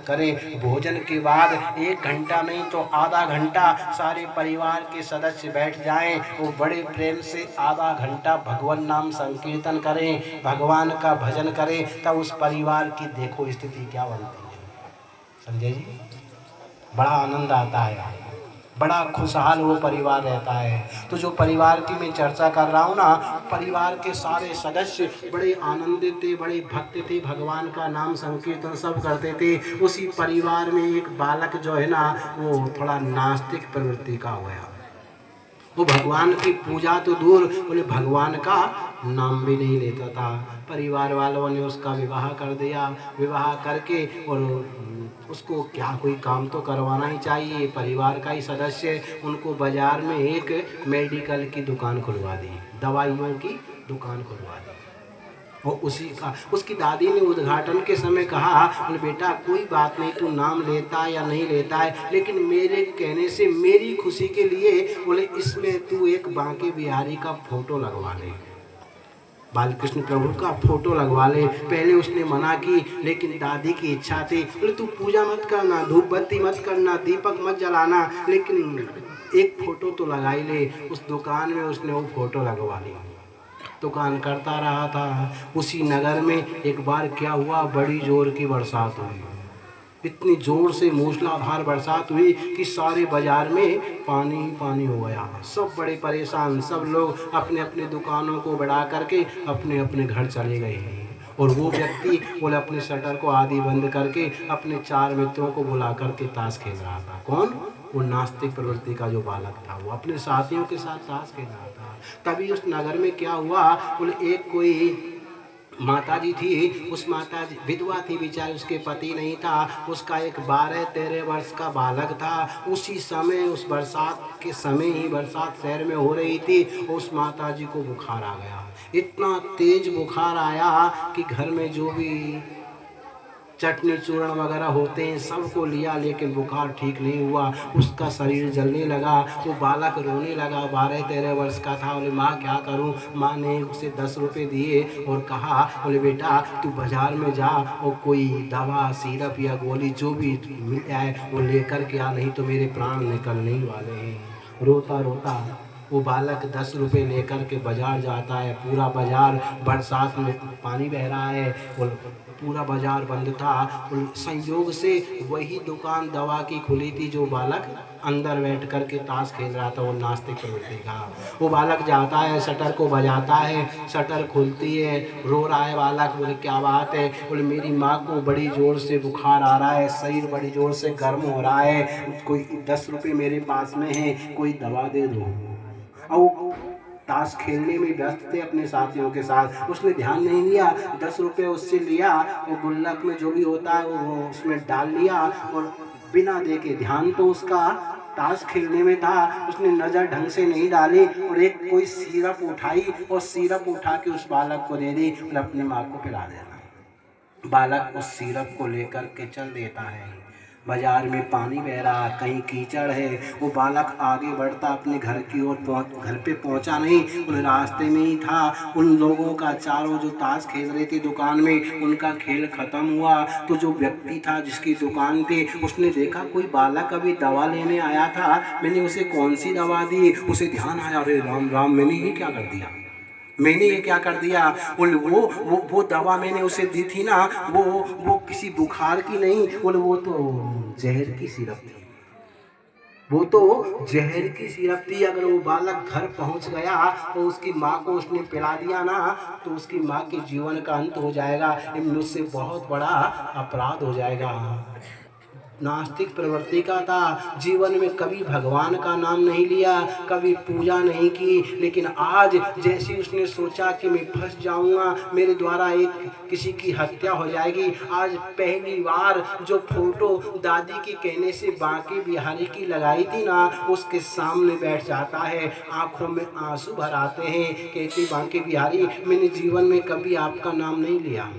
करें, भोजन के बाद 1 घंटा नहीं तो आधा घंटा सारे परिवार के सदस्य बैठ जाएं, वो बड़े प्रेम से आधा घंटा भगवान नाम संकीर्तन करें, भगवान का भजन करें, तब उस परिवार की देखो स्थिति क्या बनती है। समझे जी? बड़ा आनंद आता है, बड़ा खुशहाल वो परिवार रहता है। तो जो परिवार की मैं चर्चा कर रहा हूँ ना, परिवार के सारे सदस्य बड़े आनंदित थे, बड़े भक्त थे, भगवान का नाम संकीर्तन सब करते थे। उसी परिवार में एक बालक जो है ना, वो थोड़ा नास्तिक प्रवृत्ति का हो गया। वो भगवान की पूजा तो दूर, बोले भगवान का नाम भी नहीं लेता था। परिवार वालों ने उसका विवाह कर दिया, विवाह करके, और उसको क्या कोई काम तो करवाना ही चाहिए, परिवार का ही सदस्य। उनको बाजार में एक मेडिकल की दुकान खुलवा दी, दवाइयों की दुकान खुलवा दी। और उसी का, उसकी दादी ने उद्घाटन के समय कहा, बोले बेटा कोई बात नहीं, तू नाम लेता है या नहीं लेता है, लेकिन मेरे कहने से मेरी खुशी के लिए, बोले इसमें तू एक बांके बिहारी का फोटो लगवा ले, बालकृष्ण प्रभु का फोटो लगवा ले। पहले उसने मना की, लेकिन दादी की इच्छा थी। बोले तू पूजा मत करना, धूप बत्ती मत करना, दीपक मत जलाना, लेकिन एक फ़ोटो तो लगा ही ले। उस दुकान में उसने वो फ़ोटो लगवा ली। दुकान करता रहा था। उसी नगर में एक बार क्या हुआ, बड़ी जोर की बरसात हुई। इतनी जोर से मूसलाधार बरसात हुई कि सारे बाजार में पानी ही पानी हो गया। सब बड़े परेशान, सब लोग अपने अपने दुकानों को बढ़ा करके अपने अपने घर चले गए। और वो व्यक्ति बोले अपने शटर को आधी बंद करके अपने 4 मित्रों को बुला करके ताश खेल रहा था। कौन? वो नास्तिक प्रवृत्ति का जो बालक था, वो अपने साथियों के साथ ताश खेल रहा था। तभी उस नगर में क्या हुआ, बोले एक कोई माता जी थी। उस माता जी विधवा थी बेचारी, उसके पति नहीं था। उसका एक 12-13 वर्ष का बालक था। उसी समय, उस बरसात के समय ही, बरसात शहर में हो रही थी, उस माता जी को बुखार आ गया। इतना तेज बुखार आया कि घर में जो भी चटनी चूर्ण वगैरह होते हैं सबको लिया, लेकिन बुखार ठीक नहीं हुआ। उसका शरीर जलने लगा। वो बालक रोने लगा, 12-13 वर्ष का था। बोले माँ क्या करूँ? माँ ने उसे 10 रुपये दिए और कहा, बोले बेटा तू बाज़ार में जा और कोई दवा, सिरप या गोली जो भी मिल जाए वो लेकर के आ, नहीं तो मेरे प्राण निकलने ही वाले हैं। रोता रोता वो बालक 10 रुपये लेकर के बाज़ार जाता है। पूरा बाज़ार, बरसात में पानी बह रहा है और पूरा बाज़ार बंद था। संयोग से वही दुकान दवा की खुली थी जो बालक अंदर बैठ कर के ताश खेल रहा था, वो नास्तिक प्रवृत्ति का। वो बालक जाता है, शटर को बजाता है, शटर खुलती है। रो रहा है बालक। बोले क्या बात है? बोले मेरी माँ को बड़ी ज़ोर से बुखार आ रहा है, शरीर बड़ी ज़ोर से गर्म हो रहा है, कोई 10 रुपये मेरे पास में है, कोई दवा दे दो। और ताश खेलने में व्यस्त थे अपने साथियों के साथ। उसने ध्यान नहीं दिया, 10 रुपये उससे लिया, वो गुल्लक में जो भी होता है वो उसमें डाल लिया और बिना देखे, ध्यान तो उसका ताश खेलने में था, उसने नज़र ढंग से नहीं डाली और एक कोई सिरप उठाई और सिरप उठा के उस बालक को दे दी और अपनी माँ को पिला देना। बालक उस सिरप को लेकर के चल देता है। बाजार में पानी बह रहा, कहीं कीचड़ है, वो बालक आगे बढ़ता अपने घर की ओर घर पे पहुंचा नहीं, उन रास्ते में ही था। उन लोगों का चारों जो ताश खेल रहे थे दुकान में, उनका खेल खत्म हुआ तो जो व्यक्ति था जिसकी दुकान थी, उसने देखा कोई बालक अभी दवा लेने आया था, मैंने उसे कौन सी दवा दी। उसे ध्यान आया, अरे राम राम, मैंने ये क्या कर दिया, मैंने ये क्या कर दिया। वो दवा मैंने उसे दी थी ना, वो किसी बुखार की नहीं, वो तो जहर की सिरप थी, वो तो जहर की सिरप थी। अगर वो बालक घर पहुंच गया तो उसकी माँ को उसने पिला दिया ना, तो उसकी माँ के जीवन का अंत हो जाएगा, मुझसे बहुत बड़ा अपराध हो जाएगा। नास्तिक प्रवृत्ति का था, जीवन में कभी भगवान का नाम नहीं लिया, कभी पूजा नहीं की, लेकिन आज जैसे उसने सोचा कि मैं फंस जाऊंगा, मेरे द्वारा एक किसी की हत्या हो जाएगी, आज पहली बार जो फोटो दादी के कहने से बांके बिहारी की लगाई थी ना, उसके सामने बैठ जाता है, आंखों में आंसू भर आते हैं, कहती बांके बिहारी, मैंने जीवन में कभी आपका नाम नहीं लिया,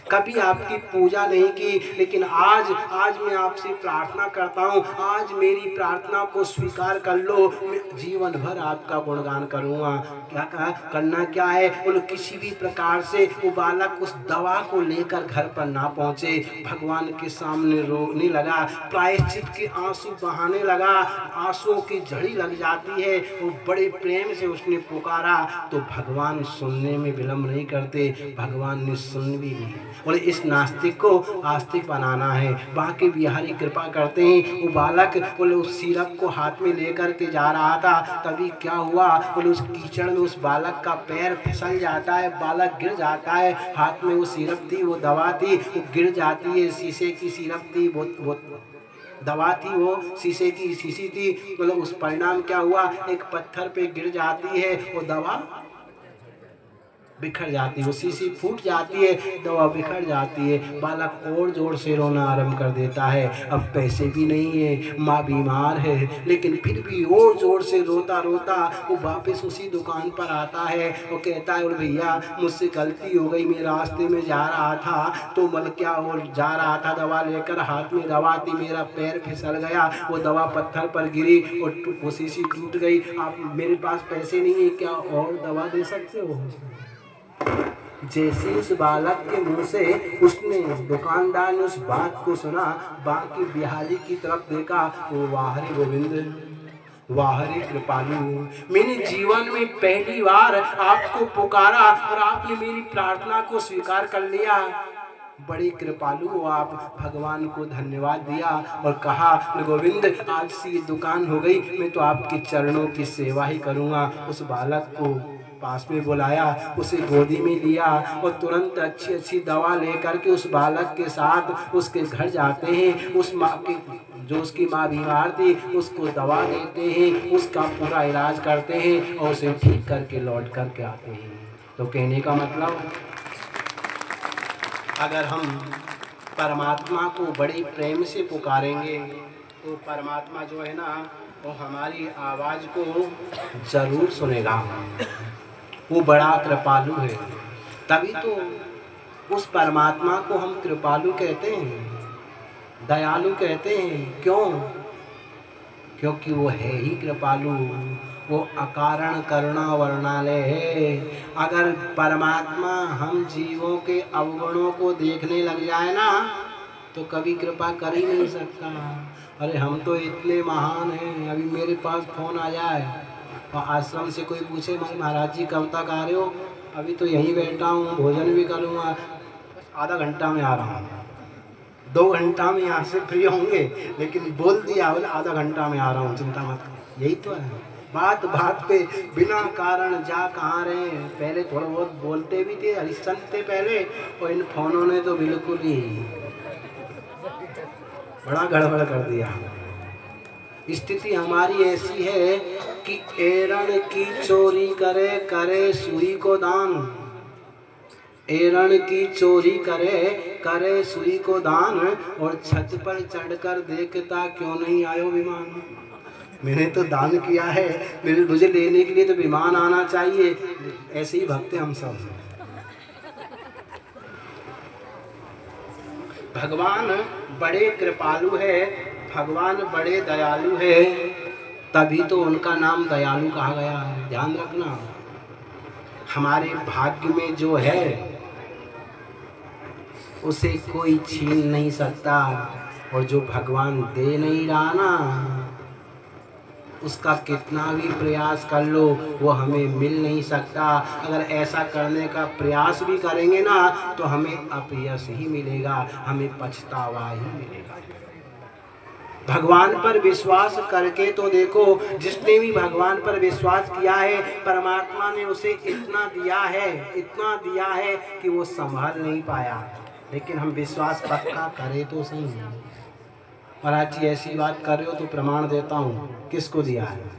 कभी आपकी पूजा नहीं की, लेकिन आज मैं आपसे प्रार्थना करता हूँ, आज मेरी प्रार्थना को स्वीकार कर लो, मैं जीवन भर आपका गुणगान करूँगा। क्या कहा, करना क्या है, बोलो किसी भी प्रकार से वो बालक उस दवा को लेकर घर पर ना पहुँचे, भगवान के सामने रोने लगा, प्रायश्चित के आंसू बहाने लगा, आंसुओं की झड़ी लग जाती है, वो बड़े प्रेम से उसने पुकारा तो भगवान सुनने में विलम्ब नहीं करते, भगवान ने सुन भी ली। बोले इस नास्तिक को आस्तिक बनाना है, बांके बिहारी कृपा करते हैं। वो बालक बोले उस सिरप को हाथ में लेकर के जा रहा था, तभी क्या हुआ, बोले उस कीचड़ में उस बालक का पैर फिसल जाता है, बालक गिर जाता है, हाथ में वो सिरप थी, वो दवा थी, वो गिर जाती है, शीशे की सिरप थी, वो दवा थी, वो शीशे की शीशी थी, मतलब उस परिणाम क्या हुआ, एक पत्थर पे गिर जाती है, वो दवा बिखर जाती है, वो शीशी फूट जाती है, दवा बिखर जाती है, बालक और जोर से रोना आरंभ कर देता है। अब पैसे भी नहीं है, माँ बीमार है, लेकिन फिर भी और जोर से रोता रोता वो वापस उसी दुकान पर आता है, वो कहता है भैया मुझसे गलती हो गई, मैं रास्ते में जा रहा था तो मतलब क्या और जा रहा था, दवा लेकर, हाथ में दवा थी, मेरा पैर फिसल गया, वो दवा पत्थर पर गिरी और वो शीशी टूट गई, आप मेरे पास पैसे नहीं है, क्या और दवा दे सकते हो। जैसे उस बालक के मुंह से उसने दुकानदार ने उस बात को सुना, बांके बिहारी की तरफ देखा, वो वाह रे गोविंद, वाह रे कृपालु, मैंने जीवन में पहली बार आपको पुकारा और आपने मेरी प्रार्थना को स्वीकार कर लिया, बड़े कृपालु हो आप। भगवान को धन्यवाद दिया और कहा गोविंद आज से ये दुकान हो गई, मैं तो आपके चरणों की सेवा ही करूँगा। उस बालक को पास में बुलाया, उसे गोदी में लिया और तुरंत अच्छी अच्छी दवा लेकर के उस बालक के साथ उसके घर जाते हैं। उस माँ के जो उसकी माँ बीमार थी उसको दवा देते हैं, उसका पूरा इलाज करते हैं और उसे ठीक करके लौट करके आते हैं। तो कहने का मतलब अगर हम परमात्मा को बड़े प्रेम से पुकारेंगे तो परमात्मा जो है ना वो हमारी आवाज़ को ज़रूर सुनेगा। वो बड़ा कृपालु है, तभी तो उस परमात्मा को हम कृपालु कहते हैं, दयालु कहते हैं। क्यों? क्योंकि वो है ही कृपालु, वो अकारण करुणा वर्णालय है। अगर परमात्मा हम जीवों के अवगुणों को देखने लग जाए ना तो कभी कृपा कर ही नहीं सकता। अरे हम तो इतने महान हैं, अभी मेरे पास फ़ोन आ जाए और आश्रम से कोई पूछे महाराज जी कब तक आ रहे हो, अभी तो यहीं बैठा हूँ, भोजन भी करूँगा, आधा घंटा में आ रहा हूँ, 2 घंटा में यहाँ से फ्री होंगे, लेकिन बोल दिया बोले आधा घंटा में आ रहा हूँ, चिंता मत करो। यही तो है, बात बात पे बिना कारण जा कहाँ रहे। पहले थोड़ा बहुत बोलते भी थे, हरिश्चंद्र थे पहले, और इन फोनों ने तो बिल्कुल ही बड़ा गड़बड़ कर दिया। स्थिति हमारी ऐसी है कि एरण की चोरी करे करे सुई को दान। एरण की चोरी करे करे सुई को दान, और छत पर चढ़कर देखता क्यों नहीं आयो विमान। मैंने तो दान किया है, मुझे लेने के लिए तो विमान आना चाहिए। ऐसे ही भक्त हम सब। भगवान बड़े कृपालु है, भगवान बड़े दयालु है, तभी तो उनका नाम दयालु कहा गया है। ध्यान रखना, हमारे भाग्य में जो है उसे कोई छीन नहीं सकता, और जो भगवान दे नहीं रहा ना, उसका कितना भी प्रयास कर लो वो हमें मिल नहीं सकता। अगर ऐसा करने का प्रयास भी करेंगे ना तो हमें अपयश ही मिलेगा, हमें पछतावा ही मिलेगा। भगवान पर विश्वास करके तो देखो, जिसने भी भगवान पर विश्वास किया है परमात्मा ने उसे इतना दिया है कि वो संभाल नहीं पाया। लेकिन हम विश्वास पक्का करें तो सही। महाराज जी ऐसी बात कर रहे हो तो प्रमाण देता हूँ। किसको दिया है?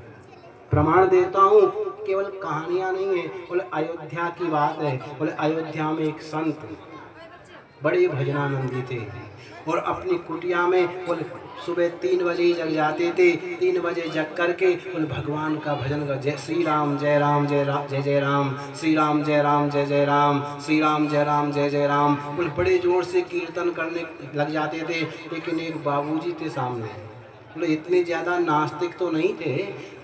प्रमाण देता हूँ। केवल कहानियाँ नहीं है, बोले अयोध्या की बात है। बोले अयोध्या में एक संत बड़े भजनानंदी थे, और अपनी कुटिया में बोले सुबह 3 बजे ही जग जाते थे। 3 बजे जग करके बोले भगवान का भजन कर, जय श्री राम जय राम जय राम जय जय राम, श्री राम जय राम जय जय राम, श्री राम जय राम जय जय राम। बोले बड़े जोर से कीर्तन करने लग जाते थे। लेकिन एक बाबूजी थे सामने, बोले इतने ज़्यादा नास्तिक तो नहीं थे,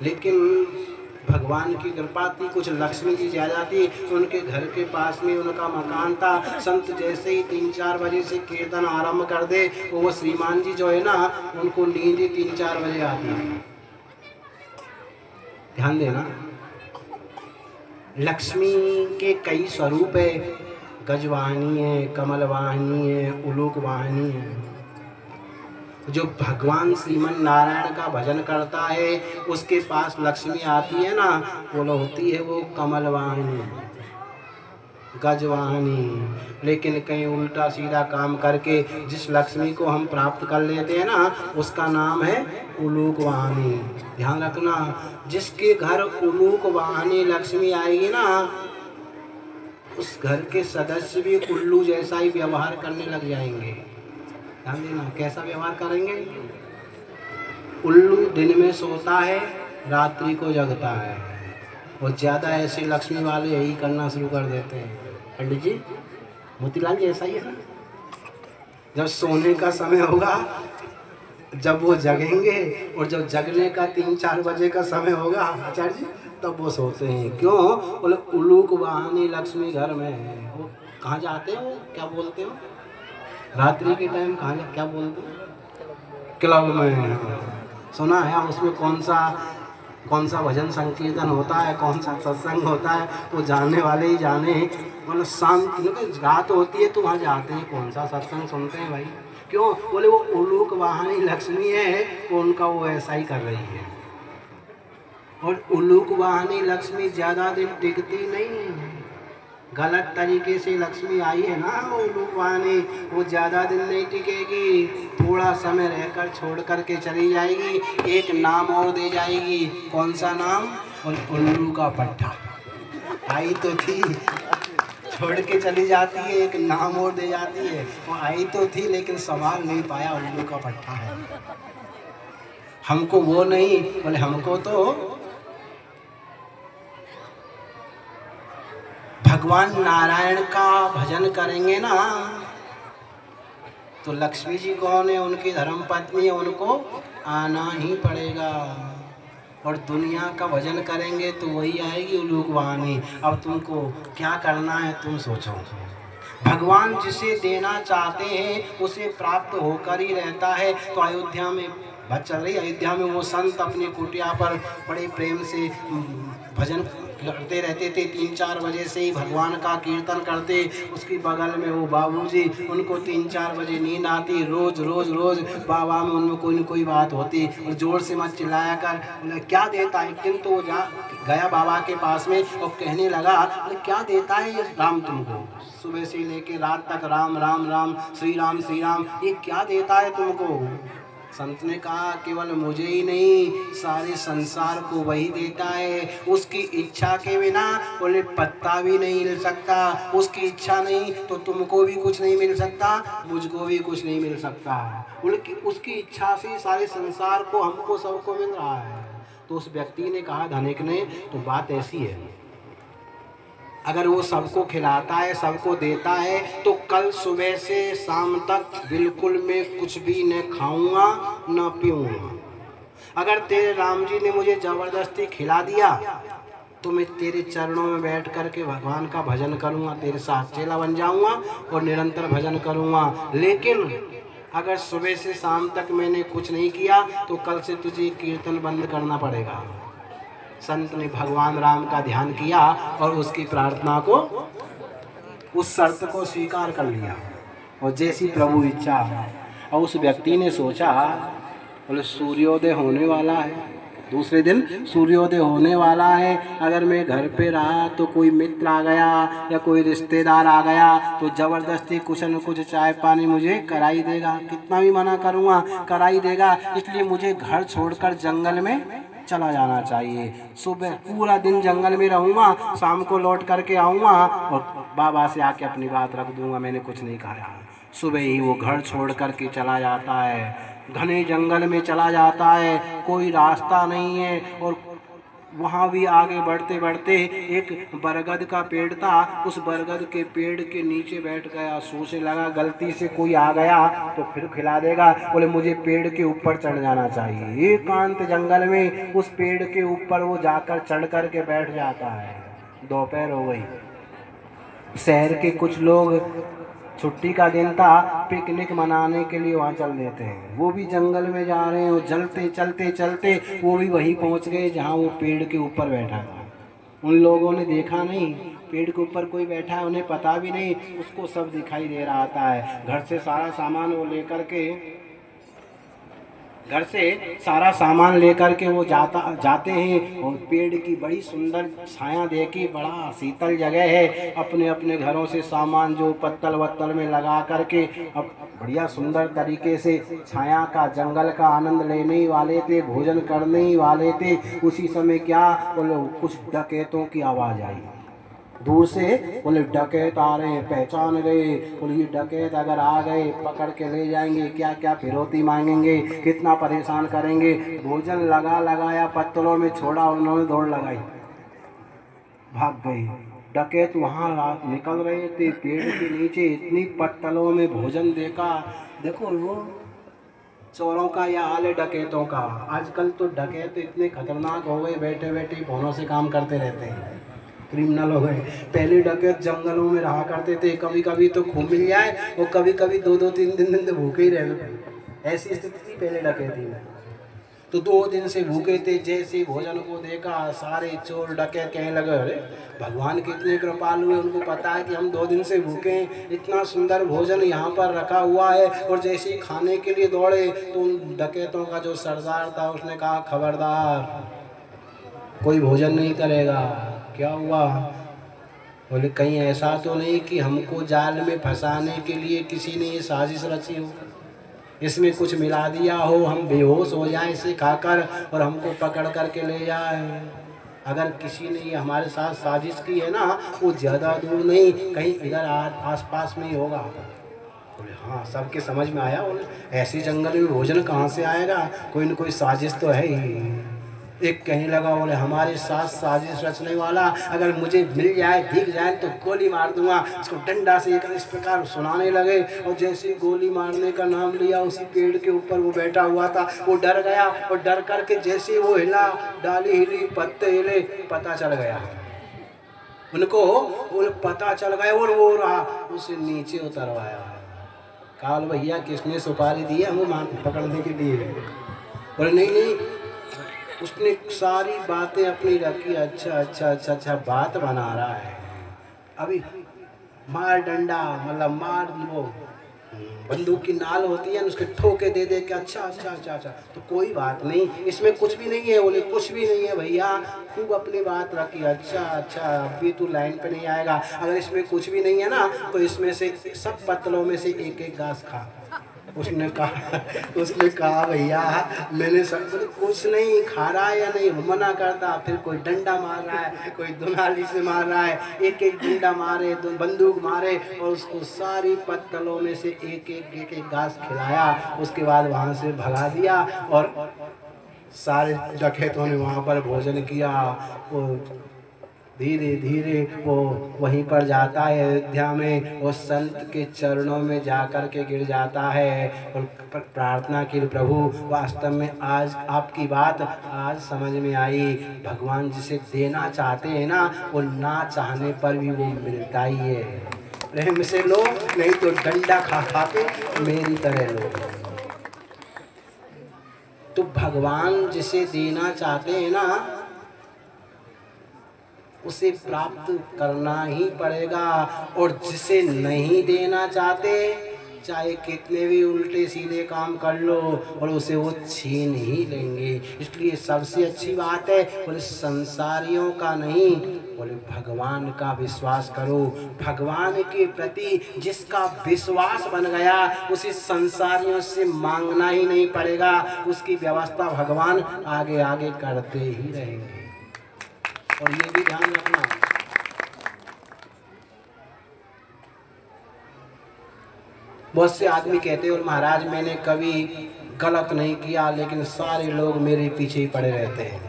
लेकिन भगवान की कृपा थी, कुछ लक्ष्मी जी ज़्यादा थी। उनके घर के पास में उनका मकान था। संत जैसे ही 3-4 बजे से कीर्तन आरंभ कर दे, वो श्रीमान जी जो है ना, उनको नींद ही 3-4 बजे आती है। ध्यान देना, लक्ष्मी के कई स्वरूप है। गजवाहिनी है, कमलवाहिनी है, उलूक वाहिनी है। जो भगवान श्रीमन नारायण का भजन करता है उसके पास लक्ष्मी आती है ना, वो होती है वो कमलवाहिनी, गजवाहिनी। लेकिन कहीं उल्टा सीधा काम करके जिस लक्ष्मी को हम प्राप्त कर लेते हैं ना, उसका नाम है उलूक वाहिनी। ध्यान रखना, जिसके घर उलूक वाहिनी लक्ष्मी आएगी ना, उस घर के सदस्य भी उल्लू जैसा ही व्यवहार करने लग जाएंगे। ध्यान देना, कैसा व्यवहार करेंगे? उल्लू दिन में सोता है, रात्रि को जगता है। और ज़्यादा ऐसे लक्ष्मी वाले यही करना शुरू कर देते हैं। पंडित जी, मोतीलाल जी ऐसा ही है ना, जब सोने का समय होगा, जब वो जगेंगे, और जब जगने का 3-4 बजे का समय होगा आचार्य जी, तब वो सोते हैं। क्यों? बोले उल्लूक वाहिनी लक्ष्मी घर में है। वो कहाँ जाते हो, क्या बोलते हो रात्रि के टाइम, कहाँ क्या बोलते हो? क्लब में। सुना है उसमें कौन सा भजन संकीर्तन होता है, कौन सा सत्संग होता है, वो जानने वाले ही जाने। मतलब शाम क्योंकि रात होती है तो वहाँ जाते हैं, कौन सा सत्संग सुनते हैं भाई। क्यों? बोले वो उलूक वाहिनी लक्ष्मी है, वो उनका वो ऐसा ही कर रही है। और उलूक वाहिनी लक्ष्मी ज़्यादा दिन टिकती नहीं। गलत तरीके से लक्ष्मी आई है ना उलूक वाहिनी, वो ज़्यादा दिन नहीं टिकेगी। थोड़ा समय रहकर छोड़ करके चली जाएगी। एक नाम और दे जाएगी। कौन सा नाम? उल्लू का पट्टा। आई तो थी, छोड़ के चली जाती है, एक नाम और दे जाती है। वो आई तो थी लेकिन संभाल नहीं पाया, उल्लू का पट्टा है। हमको वो नहीं, बोले हमको तो भगवान नारायण का भजन करेंगे ना, तो लक्ष्मी जी कौन है? उनकी धर्म पत्नी है, उनको आना ही पड़ेगा। और दुनिया का भजन करेंगे तो वही आएगी उलूक वाहिनी। अब तुमको क्या करना है तुम सोचो। भगवान जिसे देना चाहते हैं उसे प्राप्त होकर ही रहता है। तो अयोध्या में बात चल रही, अयोध्या में वो संत अपनी कुटिया पर बड़े प्रेम से भजन करते रहते थे। 3-4 बजे से ही भगवान का कीर्तन करते। उसकी बगल में वो बाबूजी, उनको 3-4 बजे नींद आती। रोज बाबा में उनमें कोई न कोई बात होती। और जोर से मत चिल्लाया कर, क्या देता है? एक दिन तो वो गया बाबा के पास में और कहने लगा, अरे क्या देता है ये राम तुमको? सुबह से लेके रात तक राम राम राम, श्री राम, ये क्या देता है तुमको? संत ने कहा केवल मुझे ही नहीं सारे संसार को वही देता है, उसकी इच्छा के बिना बोले पत्ता भी नहीं मिल सकता, उसकी इच्छा नहीं तो तुमको भी कुछ नहीं मिल सकता, मुझको भी कुछ नहीं मिल सकता, बोले उसकी इच्छा से सारे संसार को हमको सबको मिल रहा है। तो उस व्यक्ति ने कहा धनिक ने, तो बात ऐसी है, अगर वो सबको खिलाता है सबको देता है तो कल सुबह से शाम तक बिल्कुल मैं कुछ भी न खाऊंगा न पीऊंगा। अगर तेरे राम जी ने मुझे जबरदस्ती खिला दिया तो मैं तेरे चरणों में बैठ कर के भगवान का भजन करूंगा, तेरे साथ चेला बन जाऊंगा और निरंतर भजन करूंगा। लेकिन अगर सुबह से शाम तक मैंने कुछ नहीं किया तो कल से तुझे कीर्तन बंद करना पड़ेगा। संत ने भगवान राम का ध्यान किया और उसकी प्रार्थना को, उस शर्त को स्वीकार कर लिया और जैसी प्रभु इच्छा। और उस व्यक्ति ने सोचा बोले सूर्योदय होने वाला है, दूसरे दिन सूर्योदय होने वाला है, अगर मैं घर पे रहा तो कोई मित्र आ गया या कोई रिश्तेदार आ गया तो ज़बरदस्ती कुछ न कुछ चाय पानी मुझे कराई देगा, कितना भी मना करूँगा कराई देगा, इसलिए मुझे घर छोड़कर जंगल में चला जाना चाहिए। सुबह पूरा दिन जंगल में रहूँगा, शाम को लौट करके आऊँगा और बाबा से आके अपनी बात रख दूँगा मैंने कुछ नहीं खाया। सुबह ही वो घर छोड़ करके चला जाता है, घने जंगल में चला जाता है, कोई रास्ता नहीं है। और वहाँ भी आगे बढ़ते बढ़ते एक बरगद का पेड़ था, उस बरगद के पेड़ के नीचे बैठ गया, सोचने लगा गलती से कोई आ गया तो फिर खिला देगा, बोले मुझे पेड़ के ऊपर चढ़ जाना चाहिए। एकांत जंगल में उस पेड़ के ऊपर वो जाकर चढ़ कर के बैठ जाता है। दोपहर हो गई, शहर के कुछ लोग, छुट्टी का दिन था, पिकनिक मनाने के लिए वहाँ चल देते हैं, वो भी जंगल में जा रहे हैं और चलते चलते चलते वो भी वहीं पहुँच गए जहाँ वो पेड़ के ऊपर बैठा था। उन लोगों ने देखा नहीं पेड़ के ऊपर कोई बैठा है, उन्हें पता भी नहीं, उसको सब दिखाई दे रहा था। घर से सारा सामान वो लेकर के वो जाते हैं और पेड़ की बड़ी सुंदर छाया देखी, बड़ा शीतल जगह है। अपने अपने घरों से सामान जो पत्तल वत्तल में लगा करके अब बढ़िया सुंदर तरीके से छाया का जंगल का आनंद लेने ही वाले थे, भोजन करने ही वाले थे। उसी समय क्या बोले कुछ डकैतों की आवाज़ आई दूर से, बोले डकैत आ रहे हैं, पहचान गए। बोले ये डकैत अगर आ गए पकड़ के ले जाएंगे, क्या क्या फिरौती मांगेंगे, कितना परेशान करेंगे। भोजन लगाया पत्तलों में छोड़ा, उन्होंने दौड़ लगाई, भाग गए। डकैत वहाँ निकल रहे थे पेड़ के नीचे, इतनी पत्तलों में भोजन देखो वो चोरों का यह हाल है, डकैतों का। आजकल तो डकैत इतने खतरनाक हो गए, बैठे बैठे फोनों से काम करते रहते हैं, क्रिमिनल हो गए। पहले डकैत जंगलों में रहा करते थे, कभी कभी तो खूब मिल जाए और कभी कभी 2-2 3 दिन भूखे ही रहते, ऐसी स्थिति थी पहले डकैती में। तो 2 दिन से भूखे थे, जैसे भोजन को देखा सारे चोर डकैत कहने लगे अरे भगवान कितने कृपालु हैं, उनको पता है कि हम 2 दिन से भूखे हैं, इतना सुंदर भोजन यहाँ पर रखा हुआ है। और जैसे ही खाने के लिए दौड़े तो उन डकैतों का जो सरदार था उसने कहा खबरदार कोई भोजन नहीं करेगा। क्या हुआ? बोले कहीं ऐसा तो नहीं कि हमको जाल में फंसाने के लिए किसी ने ये साजिश रची हो, इसमें कुछ मिला दिया हो, हम बेहोश हो जाएं इसे खाकर और हमको पकड़ करके ले जाए। अगर किसी ने ये हमारे साथ साजिश की है ना, वो ज़्यादा दूर नहीं, कहीं इधर आसपास में ही होगा। बोले हाँ, सबके समझ में आया। बोले ऐसे जंगल में भोजन कहाँ से आएगा, कोई न कोई साजिश तो है ही। एक कहने लगा बोले हमारे साथ साजिश रचने वाला अगर मुझे मिल जाए दिख जाए तो गोली मार दूंगा। उसको डंडा से इस प्रकार सुनाने लगे और जैसे गोली मारने का नाम लिया, उसी पेड़ के ऊपर वो बैठा हुआ था, वो डर गया और डर करके जैसे वो हिला, डाली हिली, पत्ते हिले, पता चल गया उनको, वो पता चल गया और वो रहा उसे नीचे उतरवाया। काल भैया किसने सुपारी दी है हमें पकड़ने के लिए? बोले नहीं, उसने सारी बातें अपनी रखी। अच्छा बात बना रहा है। अभी मार डंडा मतलब मार वो बंदूक की नाल होती है ना, उसके ठोके दे के अच्छा तो कोई बात नहीं, इसमें कुछ भी नहीं है। बोले कुछ भी नहीं है भैया, खूब अपनी बात रखी। अच्छा अभी तू लाइन पे नहीं आएगा, अगर इसमें कुछ भी नहीं है ना तो इसमें से सब पत्तलों में से एक एक घास खा। उसने कहा भैया मैंने सब बोले कुछ नहीं खा रहा है या नहीं, मना करता। फिर कोई डंडा मार रहा है, कोई दुनाली से मार रहा है, एक एक डंडा मारे, बंदूक मारे, और उसको सारी पत्तलों में से एक घास खिलाया। उसके बाद वहाँ से भगा दिया और सारे डकैतों ने वहाँ पर भोजन किया। वो धीरे धीरे वो वहीं पर जाता है अयोध्या में, वो संत के चरणों में जाकर के गिर जाता है और प्रार्थना की, प्रभु वास्तव में आज आपकी बात आज समझ में आई। भगवान जिसे देना चाहते हैं ना, वो ना चाहने पर भी वो मिलता ही है। प्रेम से लो, नहीं तो डंडा खा खा के मेरी तरह लो। तो भगवान जिसे देना चाहते हैं ना, उसे प्राप्त करना ही पड़ेगा। और जिसे नहीं देना चाहते, चाहे कितने भी उल्टे सीधे काम कर लो, और उसे वो छीन ही लेंगे। इसलिए सबसे अच्छी बात है, बोले संसारियों का नहीं, बोले भगवान का विश्वास करो। भगवान के प्रति जिसका विश्वास बन गया, उसे संसारियों से मांगना ही नहीं पड़ेगा। उसकी व्यवस्था भगवान आगे आगे करते ही रहेंगे। और ये भी ध्यान रखना, बहुत से आदमी कहते हैं और महाराज मैंने कभी गलत नहीं किया, लेकिन सारे लोग मेरे पीछे ही पड़े रहते हैं,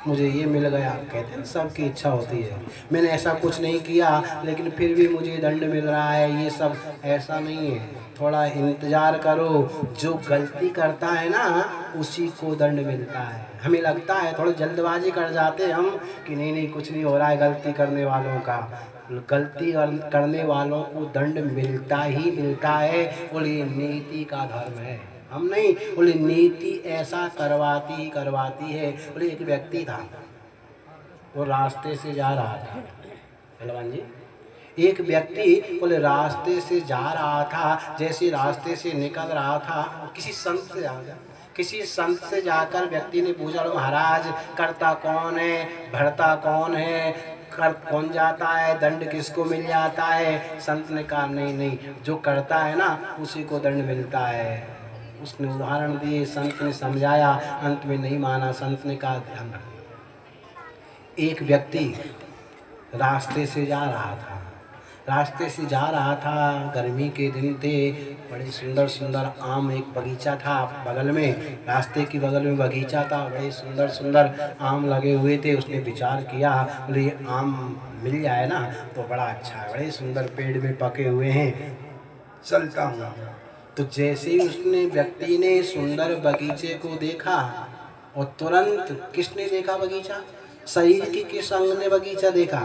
मुझे ये मिल गया। कहते हैं सबकी इच्छा होती है, मैंने ऐसा कुछ नहीं किया लेकिन फिर भी मुझे दंड मिल रहा है। ये सब ऐसा नहीं है, थोड़ा इंतज़ार करो। जो गलती करता है ना, उसी को दंड मिलता है। हमें लगता है थोड़ी जल्दबाजी कर जाते हैं हम कि नहीं नहीं कुछ नहीं हो रहा है, गलती करने वालों का, गलती करने वालों को दंड मिलता ही मिलता है। और ये नीति का धर्म है, हम नहीं। बोले नीति ऐसा करवाती है। बोले एक व्यक्ति था, वो रास्ते से जा रहा था, पहलवान जी, एक व्यक्ति बोले रास्ते से जा रहा था, जैसे रास्ते से निकल रहा था, किसी संत से आ गया। किसी संत से जाकर व्यक्ति ने पूछा, महाराज करता कौन है, भरता कौन है, कर कौन जाता है, दंड किसको मिल जाता है? संत ने कहा नहीं नहीं, जो करता है ना उसी को दंड मिलता है। उसने उदाहरण दिए, संत ने समझाया, अंत में नहीं माना। संत ने कहा ध्यान रख, एक व्यक्ति रास्ते से जा रहा था, गर्मी के दिन थे, बड़े सुंदर सुंदर आम, एक बगीचा था बगल में, रास्ते की बगल में बगीचा था, बड़े सुंदर सुंदर आम लगे हुए थे। उसने विचार किया, बोले ये आम मिल जाए ना तो बड़ा अच्छा है, बड़े सुंदर पेड़ में पके हुए हैं, चलता हूँ। तो जैसे ही उसने व्यक्ति ने सुंदर बगीचे को देखा, और तुरंत किसने देखा बगीचा? शरीर की किस अंग ने बगीचा देखा?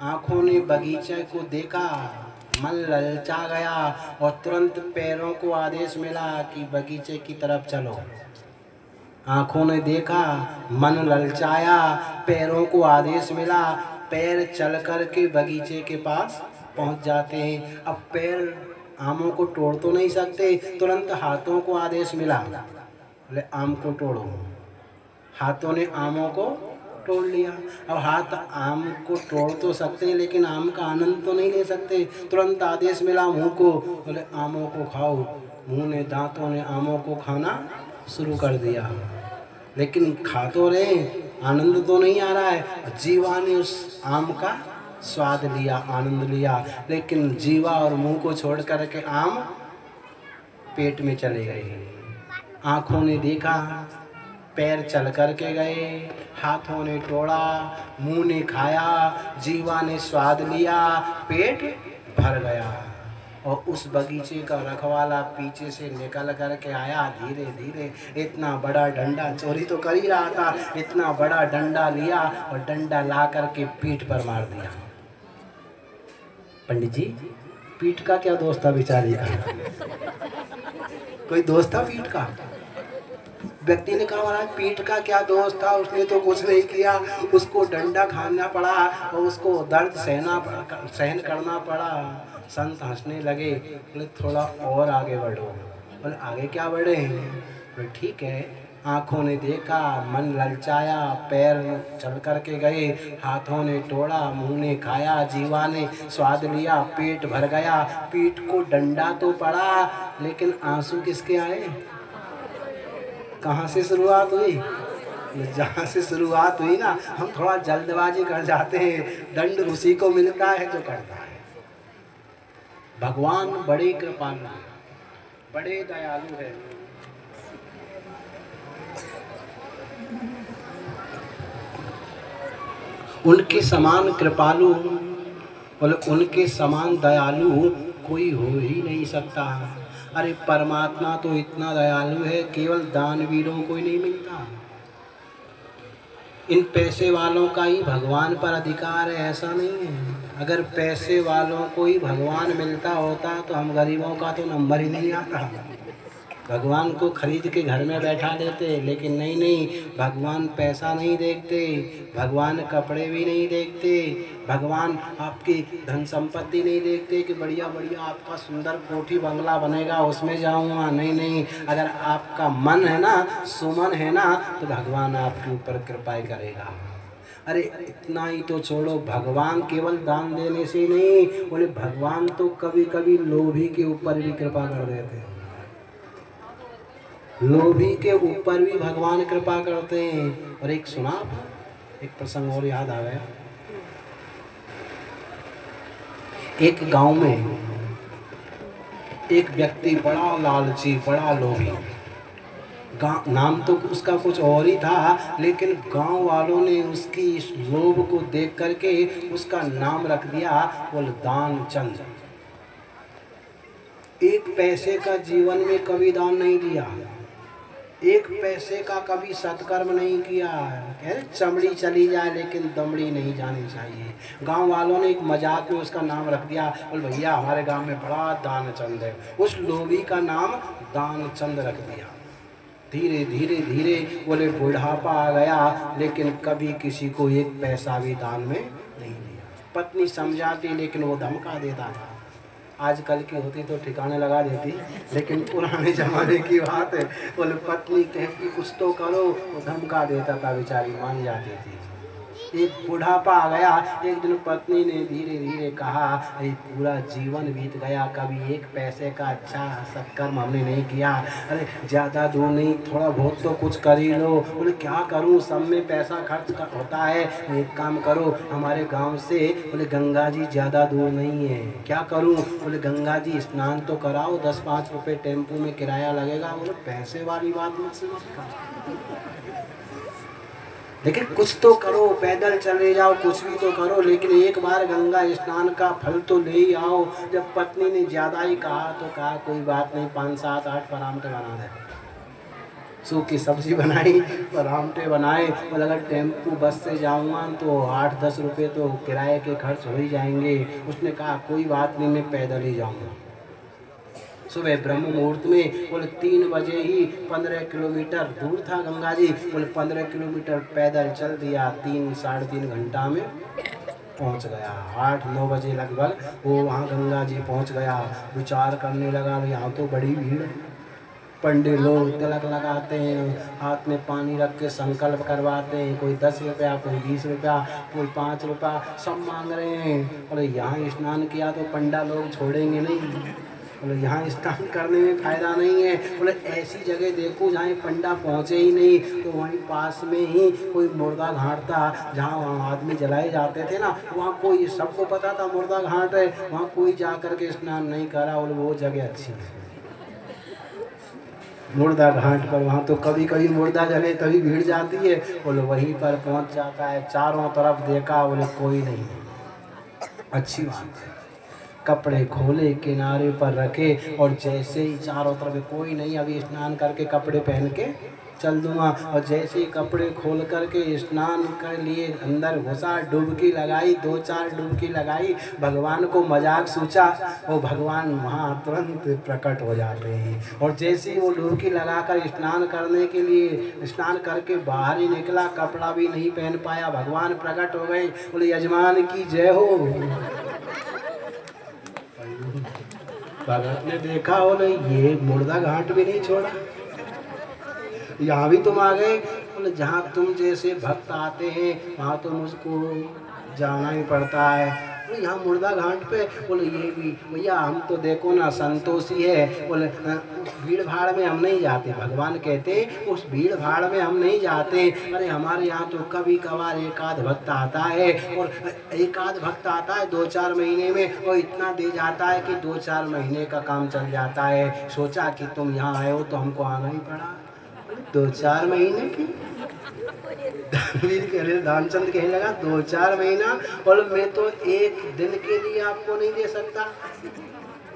आँखों ने बगीचे को देखा, मन ललचा गया, और तुरंत पैरों को आदेश मिला कि बगीचे की तरफ चलो। आँखों ने देखा, मन ललचाया, पैरों को आदेश मिला, पैर चल कर के बगीचे के पास पहुंच जाते हैं। अब पैर आमों को तोड़ तो नहीं सकते, तुरंत हाथों को आदेश मिला, बोले आम को तोड़ो। हाथों ने आमों को तोड़ लिया। अब हाथ आम को तोड़ तो सकते हैं, लेकिन आम का आनंद तो नहीं ले सकते। तुरंत आदेश मिला मुंह को, बोले आमों को खाओ। मुंह ने, दांतों ने आमों को खाना शुरू कर दिया, लेकिन खा तो रहे, आनंद तो नहीं आ रहा है। जीवा ने उस आम का स्वाद लिया, आनंद लिया, लेकिन जीवा और मुंह को छोड़ कर के आम पेट में चले गए। आँखों ने देखा, पैर चल कर के गए, हाथों ने तोड़ा, मुंह ने खाया, जीवा ने स्वाद लिया, पेट भर गया। और उस बगीचे का रखवाला पीछे से निकल कर के आया धीरे धीरे, इतना बड़ा डंडा, चोरी तो कर ही रहा था, इतना बड़ा डंडा लिया और डंडा ला कर के पीठ पर मार दिया। पंडित जी, पीठ का क्या दोस्त था बेचारी का? कोई दोस्त था पीठ का? व्यक्ति ने कहा महाराज पीठ का क्या दोस्त था, उसने तो कुछ नहीं किया, उसको डंडा खाना पड़ा और उसको दर्द सहन करना पड़ा। संत हंसने लगे, बोले थोड़ा और आगे बढ़ो। बोले आगे क्या बढ़े? बोले ठीक है, आँखों ने देखा, मन ललचाया, पैर चल कर के गए, हाथों ने तोड़ा, मुंह ने खाया, जीवा ने स्वाद लिया, पेट भर गया, पीठ को डंडा तो पड़ा, लेकिन आंसू किसके आए? कहाँ से शुरुआत हुई? जहाँ से शुरुआत हुई ना, हम थोड़ा जल्दबाजी कर जाते हैं, दंड उसी को मिलता है जो करता है। भगवान बड़े कृपालु है, बड़े दयालु है। उनके समान कृपालु और उनके समान दयालु कोई हो ही नहीं सकता। अरे परमात्मा तो इतना दयालु है, केवल दानवीरों को ही नहीं मिलता। इन पैसे वालों का ही भगवान पर अधिकार है, ऐसा नहीं है। अगर पैसे वालों को ही भगवान मिलता होता तो हम गरीबों का तो नंबर ही नहीं आता। भगवान को खरीद के घर में बैठा देते, लेकिन नहीं, भगवान पैसा नहीं देखते, भगवान कपड़े भी नहीं देखते, भगवान आपकी धन संपत्ति नहीं देखते कि बढ़िया बढ़िया आपका सुंदर कोठी बंगला बनेगा उसमें जाऊंगा। नहीं, अगर आपका मन है ना, सुमन है ना, तो भगवान आपके ऊपर कृपा करेगा। अरे इतना ही तो छोड़ो, भगवान केवल दान देने से नहीं, बोले भगवान तो कभी कभी लोभी के ऊपर भी कृपा कर देते हैं। लोभी के ऊपर भी भगवान कृपा करते हैं। और एक सुना, एक प्रसंग और याद आ गया। एक गांव में एक व्यक्ति बड़ा लालची, बड़ा लोभी, नाम तो उसका कुछ और ही था, लेकिन गांव वालों ने उसकी इस लोभ को देख करके उसका नाम रख दिया बोल दानचंद। एक पैसे का जीवन में कभी दान नहीं दिया, एक पैसे का कभी सत्कर्म नहीं किया। कह रहे चमड़ी चली जाए लेकिन दमड़ी नहीं जानी चाहिए। गांव वालों ने एक मजाक में उसका नाम रख दिया, बोल भैया हमारे गांव में बड़ा दानचंद है। उस लोभी का नाम दानचंद रख दिया। धीरे धीरे बोले बुढ़ापा आ गया, लेकिन कभी किसी को एक पैसा भी दान में नहीं दिया। पत्नी समझाती, लेकिन वो धमका देता था। आजकल की होती तो ठिकाने लगा देती, लेकिन पुराने ज़माने की बात है। बोले पत्नी कहती कुछ तो करो, वो धमका देता था, बेचारी मान जाती थी। एक बुढ़ापा आ गया, एक दिन पत्नी ने धीरे धीरे कहा, अरे पूरा जीवन बीत गया, कभी एक पैसे का अच्छा सत्कर्म हमने नहीं किया। अरे ज़्यादा दूर नहीं, थोड़ा बहुत तो कुछ कर ही लो। बोले क्या करूं, सब में पैसा खर्च होता है। एक काम करो, हमारे गांव से बोले गंगा जी ज़्यादा दूर नहीं है, क्या करूं। बोले गंगा जी स्नान तो कराओ, 10-5 रुपये टेम्पो में किराया लगेगा। बोले पैसे वाली बात मुझसे मत करो, लेकिन कुछ तो करो, पैदल चले जाओ, कुछ भी तो करो, लेकिन एक बार गंगा स्नान का फल तो ले ही आओ। जब पत्नी ने ज़्यादा ही कहा तो कहा कोई बात नहीं, 5, 7, 8 परामठे बना दे। सूखी सब्जी बनाई, परामठे बनाए। और अगर टेम्पू बस से जाऊँगा तो 8-10 रुपये तो किराए के खर्च हो ही जाएंगे। उसने कहा कोई बात नहीं, मैं पैदल ही जाऊँगा। सुबह ब्रह्म मुहूर्त में बोले 3 बजे ही 15 किलोमीटर दूर था गंगा जी, बोले 15 किलोमीटर पैदल चल दिया। 3-3.5 घंटा में पहुंच गया। 8-9 बजे लगभग वो वहाँ गंगा जी पहुंच गया। विचार करने लगा, यहाँ तो बड़ी भीड़ है। पंडित लोग तिलक लगाते हैं, हाथ में पानी रख के संकल्प करवाते हैं। कोई 10 रुपया, कोई 20 रुपया, कोई 5 रुपया, सब मांग रहे हैं। और यहाँ स्नान किया तो पंडा लोग छोड़ेंगे नहीं। बोले यहाँ स्नान करने में फ़ायदा नहीं है। बोले ऐसी जगह देखो जहाँ पंडा पहुँचे ही नहीं। तो वहीं पास में ही कोई मुर्दा घाट था, जहाँ वहाँ आदमी जलाए जाते थे ना, वहाँ कोई, सबको पता था मुर्दा घाट है, वहाँ कोई जा कर के स्नान नहीं करा। बोले वो जगह अच्छी है मुर्दा घाट पर, वहाँ तो कभी कभी मुर्दा जले तभी भीड़ जाती है। बोले वहीं पर पहुँच जाता है। चारों तरफ देखा, बोले कोई नहीं, अच्छी बात है। कपड़े खोले, किनारे पर रखे, और जैसे ही चारों तरफ कोई नहीं, अभी स्नान करके कपड़े पहन के चल दूँगा। और जैसे ही कपड़े खोल करके स्नान कर लिए, अंदर घुसा, डुबकी लगाई, 2-4 डुबकी लगाई, भगवान को मजाक सोचा, वो भगवान वहाँ तुरंत प्रकट हो जाते हैं। और जैसे ही वो डुबकी लगाकर स्नान करने के लिए, स्नान करके बाहर ही निकला, कपड़ा भी नहीं पहन पाया, भगवान प्रकट हो गए। बोले यजमान की जय हो। भगत ने देखा, बोले ये मुर्दा घाट भी नहीं छोड़ा। यहाँ भी तुम आ गए। बोले जहाँ तुम जैसे भक्त आते हैं वहाँ तो मुझको जाना ही पड़ता है। बोले यहाँ मुर्दा घाट पे। बोले ये भी भैया हम तो देखो ना संतोषी है। बोले उस भीड़ भाड़ में हम नहीं जाते। भगवान कहते उस भीड़ भाड़ में हम नहीं जाते। अरे हमारे यहाँ तो कभी कभार एक आध भक्त आता है, और एक आध भक्त आता है 2-4 महीने में, और इतना दे जाता है कि 2-4 महीने का काम चल जाता है। सोचा कि तुम यहाँ आए हो तो हमको आना ही पड़ा। 2-4 महीने की दानवीर कह रहे, दानचंद कहने लगा 2-4 महीना, और मैं तो एक दिन के लिए आपको नहीं दे सकता।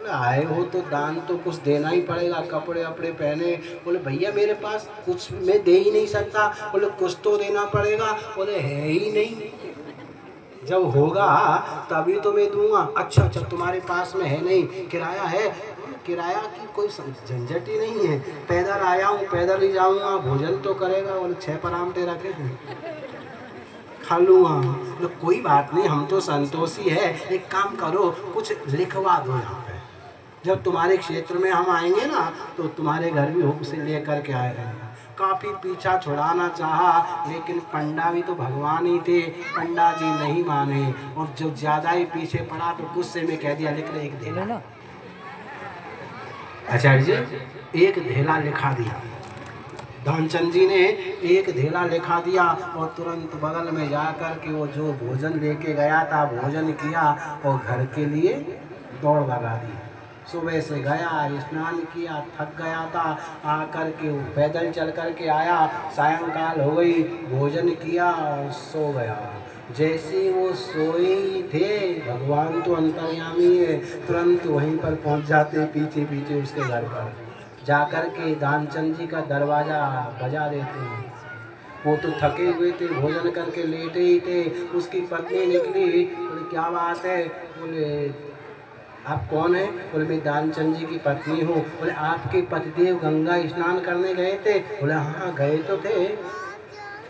आए हो तो दान तो कुछ देना ही पड़ेगा, कपड़े वपड़े पहने। बोले भैया मेरे पास कुछ मैं दे ही नहीं सकता। बोले कुछ तो देना पड़ेगा। बोले है ही नहीं, जब होगा तभी तो मैं दूंगा। अच्छा अच्छा तुम्हारे पास में है नहीं, किराया है? किराया की कोई झंझट ही नहीं है, पैदल आया हूँ, पैदल ही जाऊँगा, भोजन तो करेगा। बोले 6 परामठे रखे हैं, खा लूँगा। बोले कोई बात नहीं, हम तो संतोषी है। एक काम करो, कुछ लिखवा दो यहाँ पे। जब तुम्हारे क्षेत्र में हम आएंगे ना तो तुम्हारे घर भी हुक्म से ले करके आए रहेंगे। काफ़ी पीछा छुड़ाना चाहा, लेकिन पंडा भी तो भगवान ही थे। पंडा जी नहीं माने, और जो ज़्यादा ही पीछे पड़ा तो गुस्से में कह दिया लिख ले एक धेला। आचार्य जी एक धेला लिखा दिया। दानचंद जी ने एक धेला लिखा दिया, और तुरंत बगल में जा कर के वो जो भोजन लेके गया था भोजन किया, और घर के लिए दौड़ लगा दी। सुबह से गया, स्नान किया, थक गया था, आकर के वो पैदल चल कर के आया। सायंकाल हो गई, भोजन किया और सो गया। जैसे वो सोए थे, भगवान तो अंतर्यामी है, तुरंत वहीं पर पहुंच जाते, पीछे पीछे उसके घर पर जाकर के दानचंद जी का दरवाज़ा बजा देते हैं। वो तो थके हुए थे, भोजन करके लेटे ही थे। उसकी पत्नी निकली, बोले क्या बात है? बोले आप कौन है? बोले मैं दानचंद जी की पत्नी हूँ। बोले आपके पतिदेव गंगा स्नान करने गए थे? बोले हाँ गए तो थे।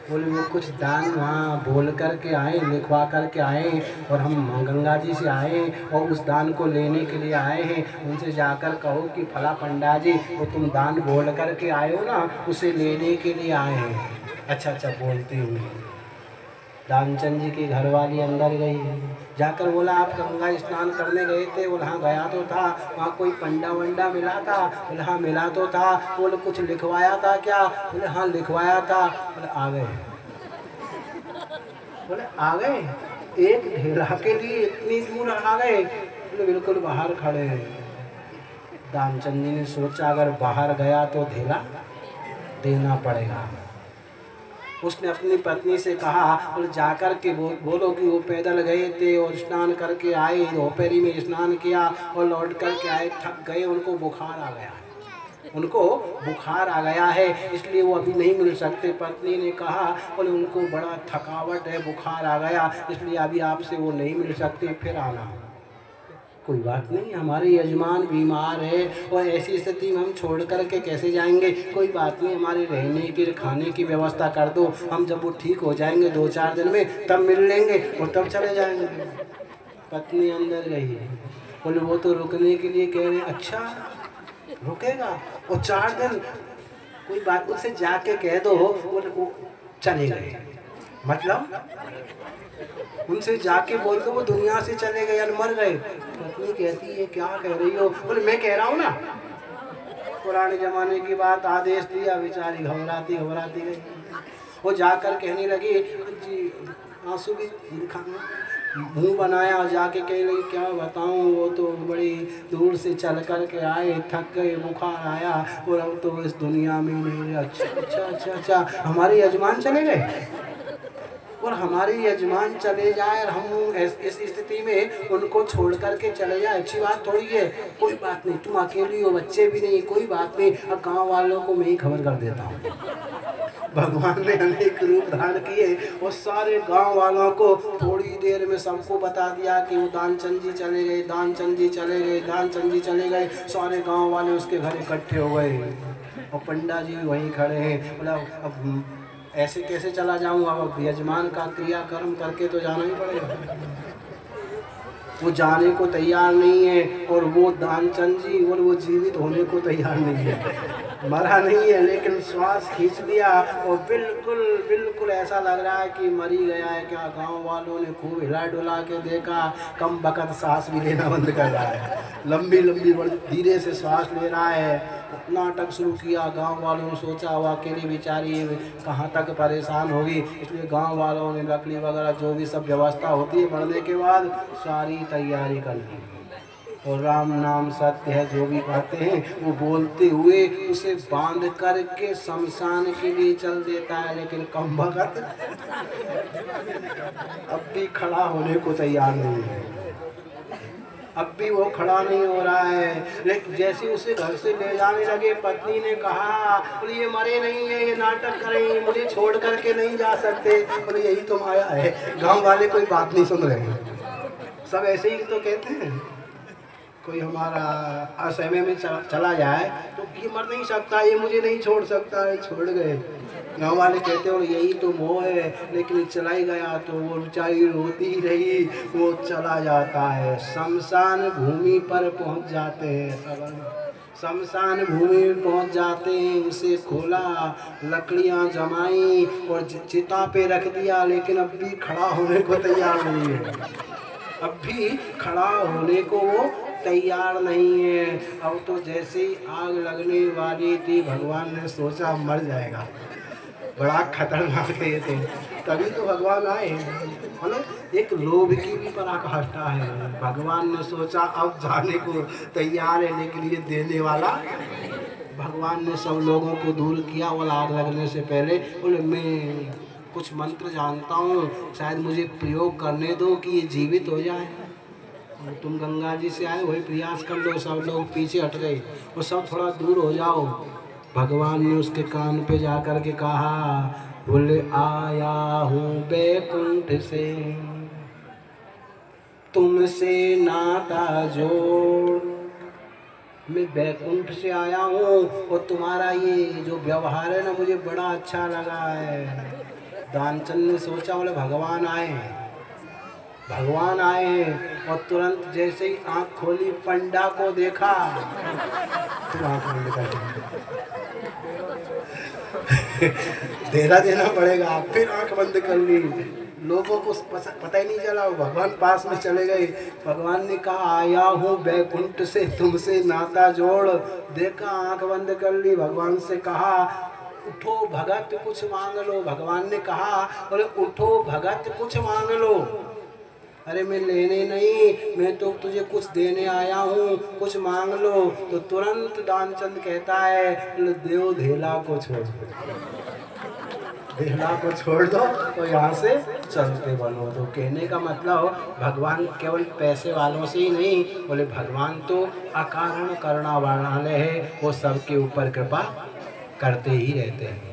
बोले वो कुछ दान वहाँ बोल कर के आए, लिखवा कर के आए, और हम गंगा जी से आए और उस दान को लेने के लिए आए हैं। उनसे जाकर कहो कि फला पंडा जी वो तुम दान बोल कर के आए हो ना, उसे लेने के लिए आए हैं। अच्छा अच्छा बोलती हूँ। दानचंद जी की घरवाली अंदर गई, जाकर बोला आप गंगा स्नान करने गए थे? बोले हाँ गया तो था। वहाँ कोई पंडा वंडा मिला था? बोले हाँ मिला तो था। बोले कुछ लिखवाया था क्या? बोले हाँ लिखवाया था। बोले आ गए? बोले आ गए? एक ढेला के लिए इतनी दूर आ गए? बोले बिल्कुल बाहर खड़े हैं। दानचंद जी ने सोचा अगर बाहर गया तो ढेला देना पड़ेगा। उसने अपनी पत्नी से कहा, और जाकर के बोलो कि वो पैदल गए थे और स्नान करके आए, दोपहरी में स्नान किया और लौट करके आए, थक गए, उनको बुखार आ गया, उनको बुखार आ गया है, इसलिए वो अभी नहीं मिल सकते। पत्नी ने कहा, बोले उनको बड़ा थकावट है, बुखार आ गया, इसलिए अभी आपसे वो नहीं मिल सकते, फिर आना। कोई बात नहीं, हमारे यजमान बीमार है और ऐसी स्थिति में हम छोड़ कर के कैसे जाएंगे? कोई बात नहीं, हमारे रहने की खाने की व्यवस्था कर दो, हम जब वो ठीक हो जाएंगे 2-4 दिन में तब मिल लेंगे और तब चले जाएंगे। पत्नी अंदर गई, बोले वो तो रुकने के लिए कह रहे। अच्छा रुकेगा? और 4 दिन? कोई बात, उससे जाके कह दो। बोले वो चले गए। मतलब उनसे जाके बोल दो वो दुनिया से चले गए या मर गए। पत्नी कहती है क्या कह रही हो? बोले मैं कह रहा हूँ ना, पुराने जमाने की बात, आदेश दिया, बेचारी घबराती घबराती गई। वो जाकर कहने लगी, जी आंसू भी मुंह बनाया और जाके कह रही क्या बताऊँ, वो तो बड़ी दूर से चल कर के आए, थक गए, बुखार आया और अब तो इस दुनिया में नहीं। अच्छा अच्छा अच्छा अच्छा, हमारे यजमान चले गए? और हमारे यजमान चले जाए और हम इस स्थिति में उनको छोड़ करके चले जाए, अच्छी बात थोड़ी है। कोई बात नहीं, तुम अकेली हो, बच्चे भी नहीं, कोई बात नहीं, अब गांव वालों को मैं ही खबर कर देता हूँ। भगवान ने अनेक रूप धारण किए और सारे गांव वालों को थोड़ी देर में सबको बता दिया कि वो दानचंद जी चले गए, दानचंद जी चले गए, दानचंद जी चले गए। सारे गांव वाले उसके घर इकट्ठे हो गए और पंडा जी वहीं खड़े हैं। बोला अब ऐसे कैसे चला जाऊंगा? अब यजमान का क्रियाकर्म करके तो जाना ही पड़ेगा। वो जाने को तैयार नहीं है और वो दानचंद जी और वो जीवित होने को तैयार नहीं है। मरा नहीं है लेकिन श्वास खींच लिया और बिल्कुल बिल्कुल ऐसा लग रहा है कि मर ही गया है क्या। गांव वालों ने खूब हिला डुला के देखा, कम बकत सांस भी लेना बंद कर रहा है, लंबी लंबी धीरे से सांस ले रहा है। नाटक शुरू किया। गांव वालों ने सोचा वो अकेली बेचारी कहाँ तक परेशान होगी, इसलिए गांव वालों ने लकड़ी वगैरह जो भी सब व्यवस्था होती है मरने के बाद सारी तैयारी कर ली। और राम नाम सत्य है जो भी कहते हैं वो बोलते हुए उसे बांध करके शमशान के लिए चल देता है। लेकिन कम वक्त अब भी खड़ा होने को तैयार नहीं है, अब भी वो खड़ा नहीं हो रहा है। लेकिन जैसे उसे घर से ले जाने लगे, पत्नी ने कहा बोले ये मरे नहीं है, ये नाटक करें, मुझे छोड़ करके नहीं जा सकते। बोले यही तो माया है। गांव वाले कोई बात नहीं सुन रहे, सब ऐसे ही तो कहते हैं। कोई हमारा असमय में चला जाए तो ये मर नहीं सकता, ये मुझे नहीं छोड़ सकता है, छोड़ गए। गाँव वाले कहते हो यही तो मोह है, लेकिन चला ही गया तो वो बेचारी रोती ही रही, वो चला जाता है। शमशान भूमि पर पहुंच जाते हैं, शमशान भूमि में पहुंच जाते हैं। उसे खोला, लकड़ियां जमाई और चिता पे रख दिया, लेकिन अब भी खड़ा होने को तैयार नहीं है, अब भी खड़ा होने को वो तैयार नहीं है। अब तो जैसे ही आग लगने वाली थी, भगवान ने सोचा मर जाएगा, बड़ा खतरनाक है ये तो, तभी तो भगवान आए। मतलब एक लोभ की भी पराकाष्ठा है। भगवान ने सोचा अब जाने को तैयार है, लेकिन ये देने वाला भगवान ने सब लोगों को दूर किया। वो आग लगने से पहले बोले मैं कुछ मंत्र जानता हूँ, शायद मुझे प्रयोग करने दो कि ये जीवित हो जाए। तुम गंगा जी से आए वही प्रयास कर लो। सब लोग पीछे हट गए, वो सब थोड़ा दूर हो जाओ। भगवान ने उसके कान पे जा कर के कहा, बोले आया हूँ बैकुंठ से, तुमसे नाता जोड़। मैं बैकुंठ से आया हूँ और तुम्हारा ये जो व्यवहार है ना मुझे बड़ा अच्छा लगा है। दानचंद ने सोचा बोले भगवान आए, भगवान आए, और तुरंत जैसे ही आंख खोली पंडा को देखा, फिर आंख बंद कर देना देना पड़ेगा, फिर आंख बंद कर ली। लोगों को पता ही नहीं चला, भगवान पास में चले गए। भगवान ने कहा आया हूँ बैकुंठ से, तुमसे नाता जोड़। देखा, आंख बंद कर ली। भगवान से कहा उठो भगत कुछ मांग लो। भगवान ने कहा बोले उठो भगत कुछ मांग लो। अरे मैं लेने नहीं, मैं तो तुझे कुछ देने आया हूँ, कुछ मांग लो। तो तुरंत दानचंद कहता है देव धेला को छोड़ दो, धेला को छोड़ दो तो यहाँ से चलते बनो। तो कहने का मतलब भगवान केवल पैसे वालों से ही नहीं, बोले भगवान तो अकारण करना वाले है, वो सबके ऊपर कृपा करते ही रहते हैं।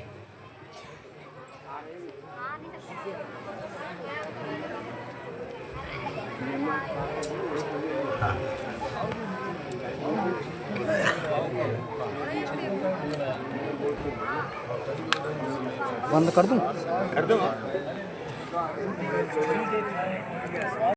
बंद कर दूं? कर दूंगा।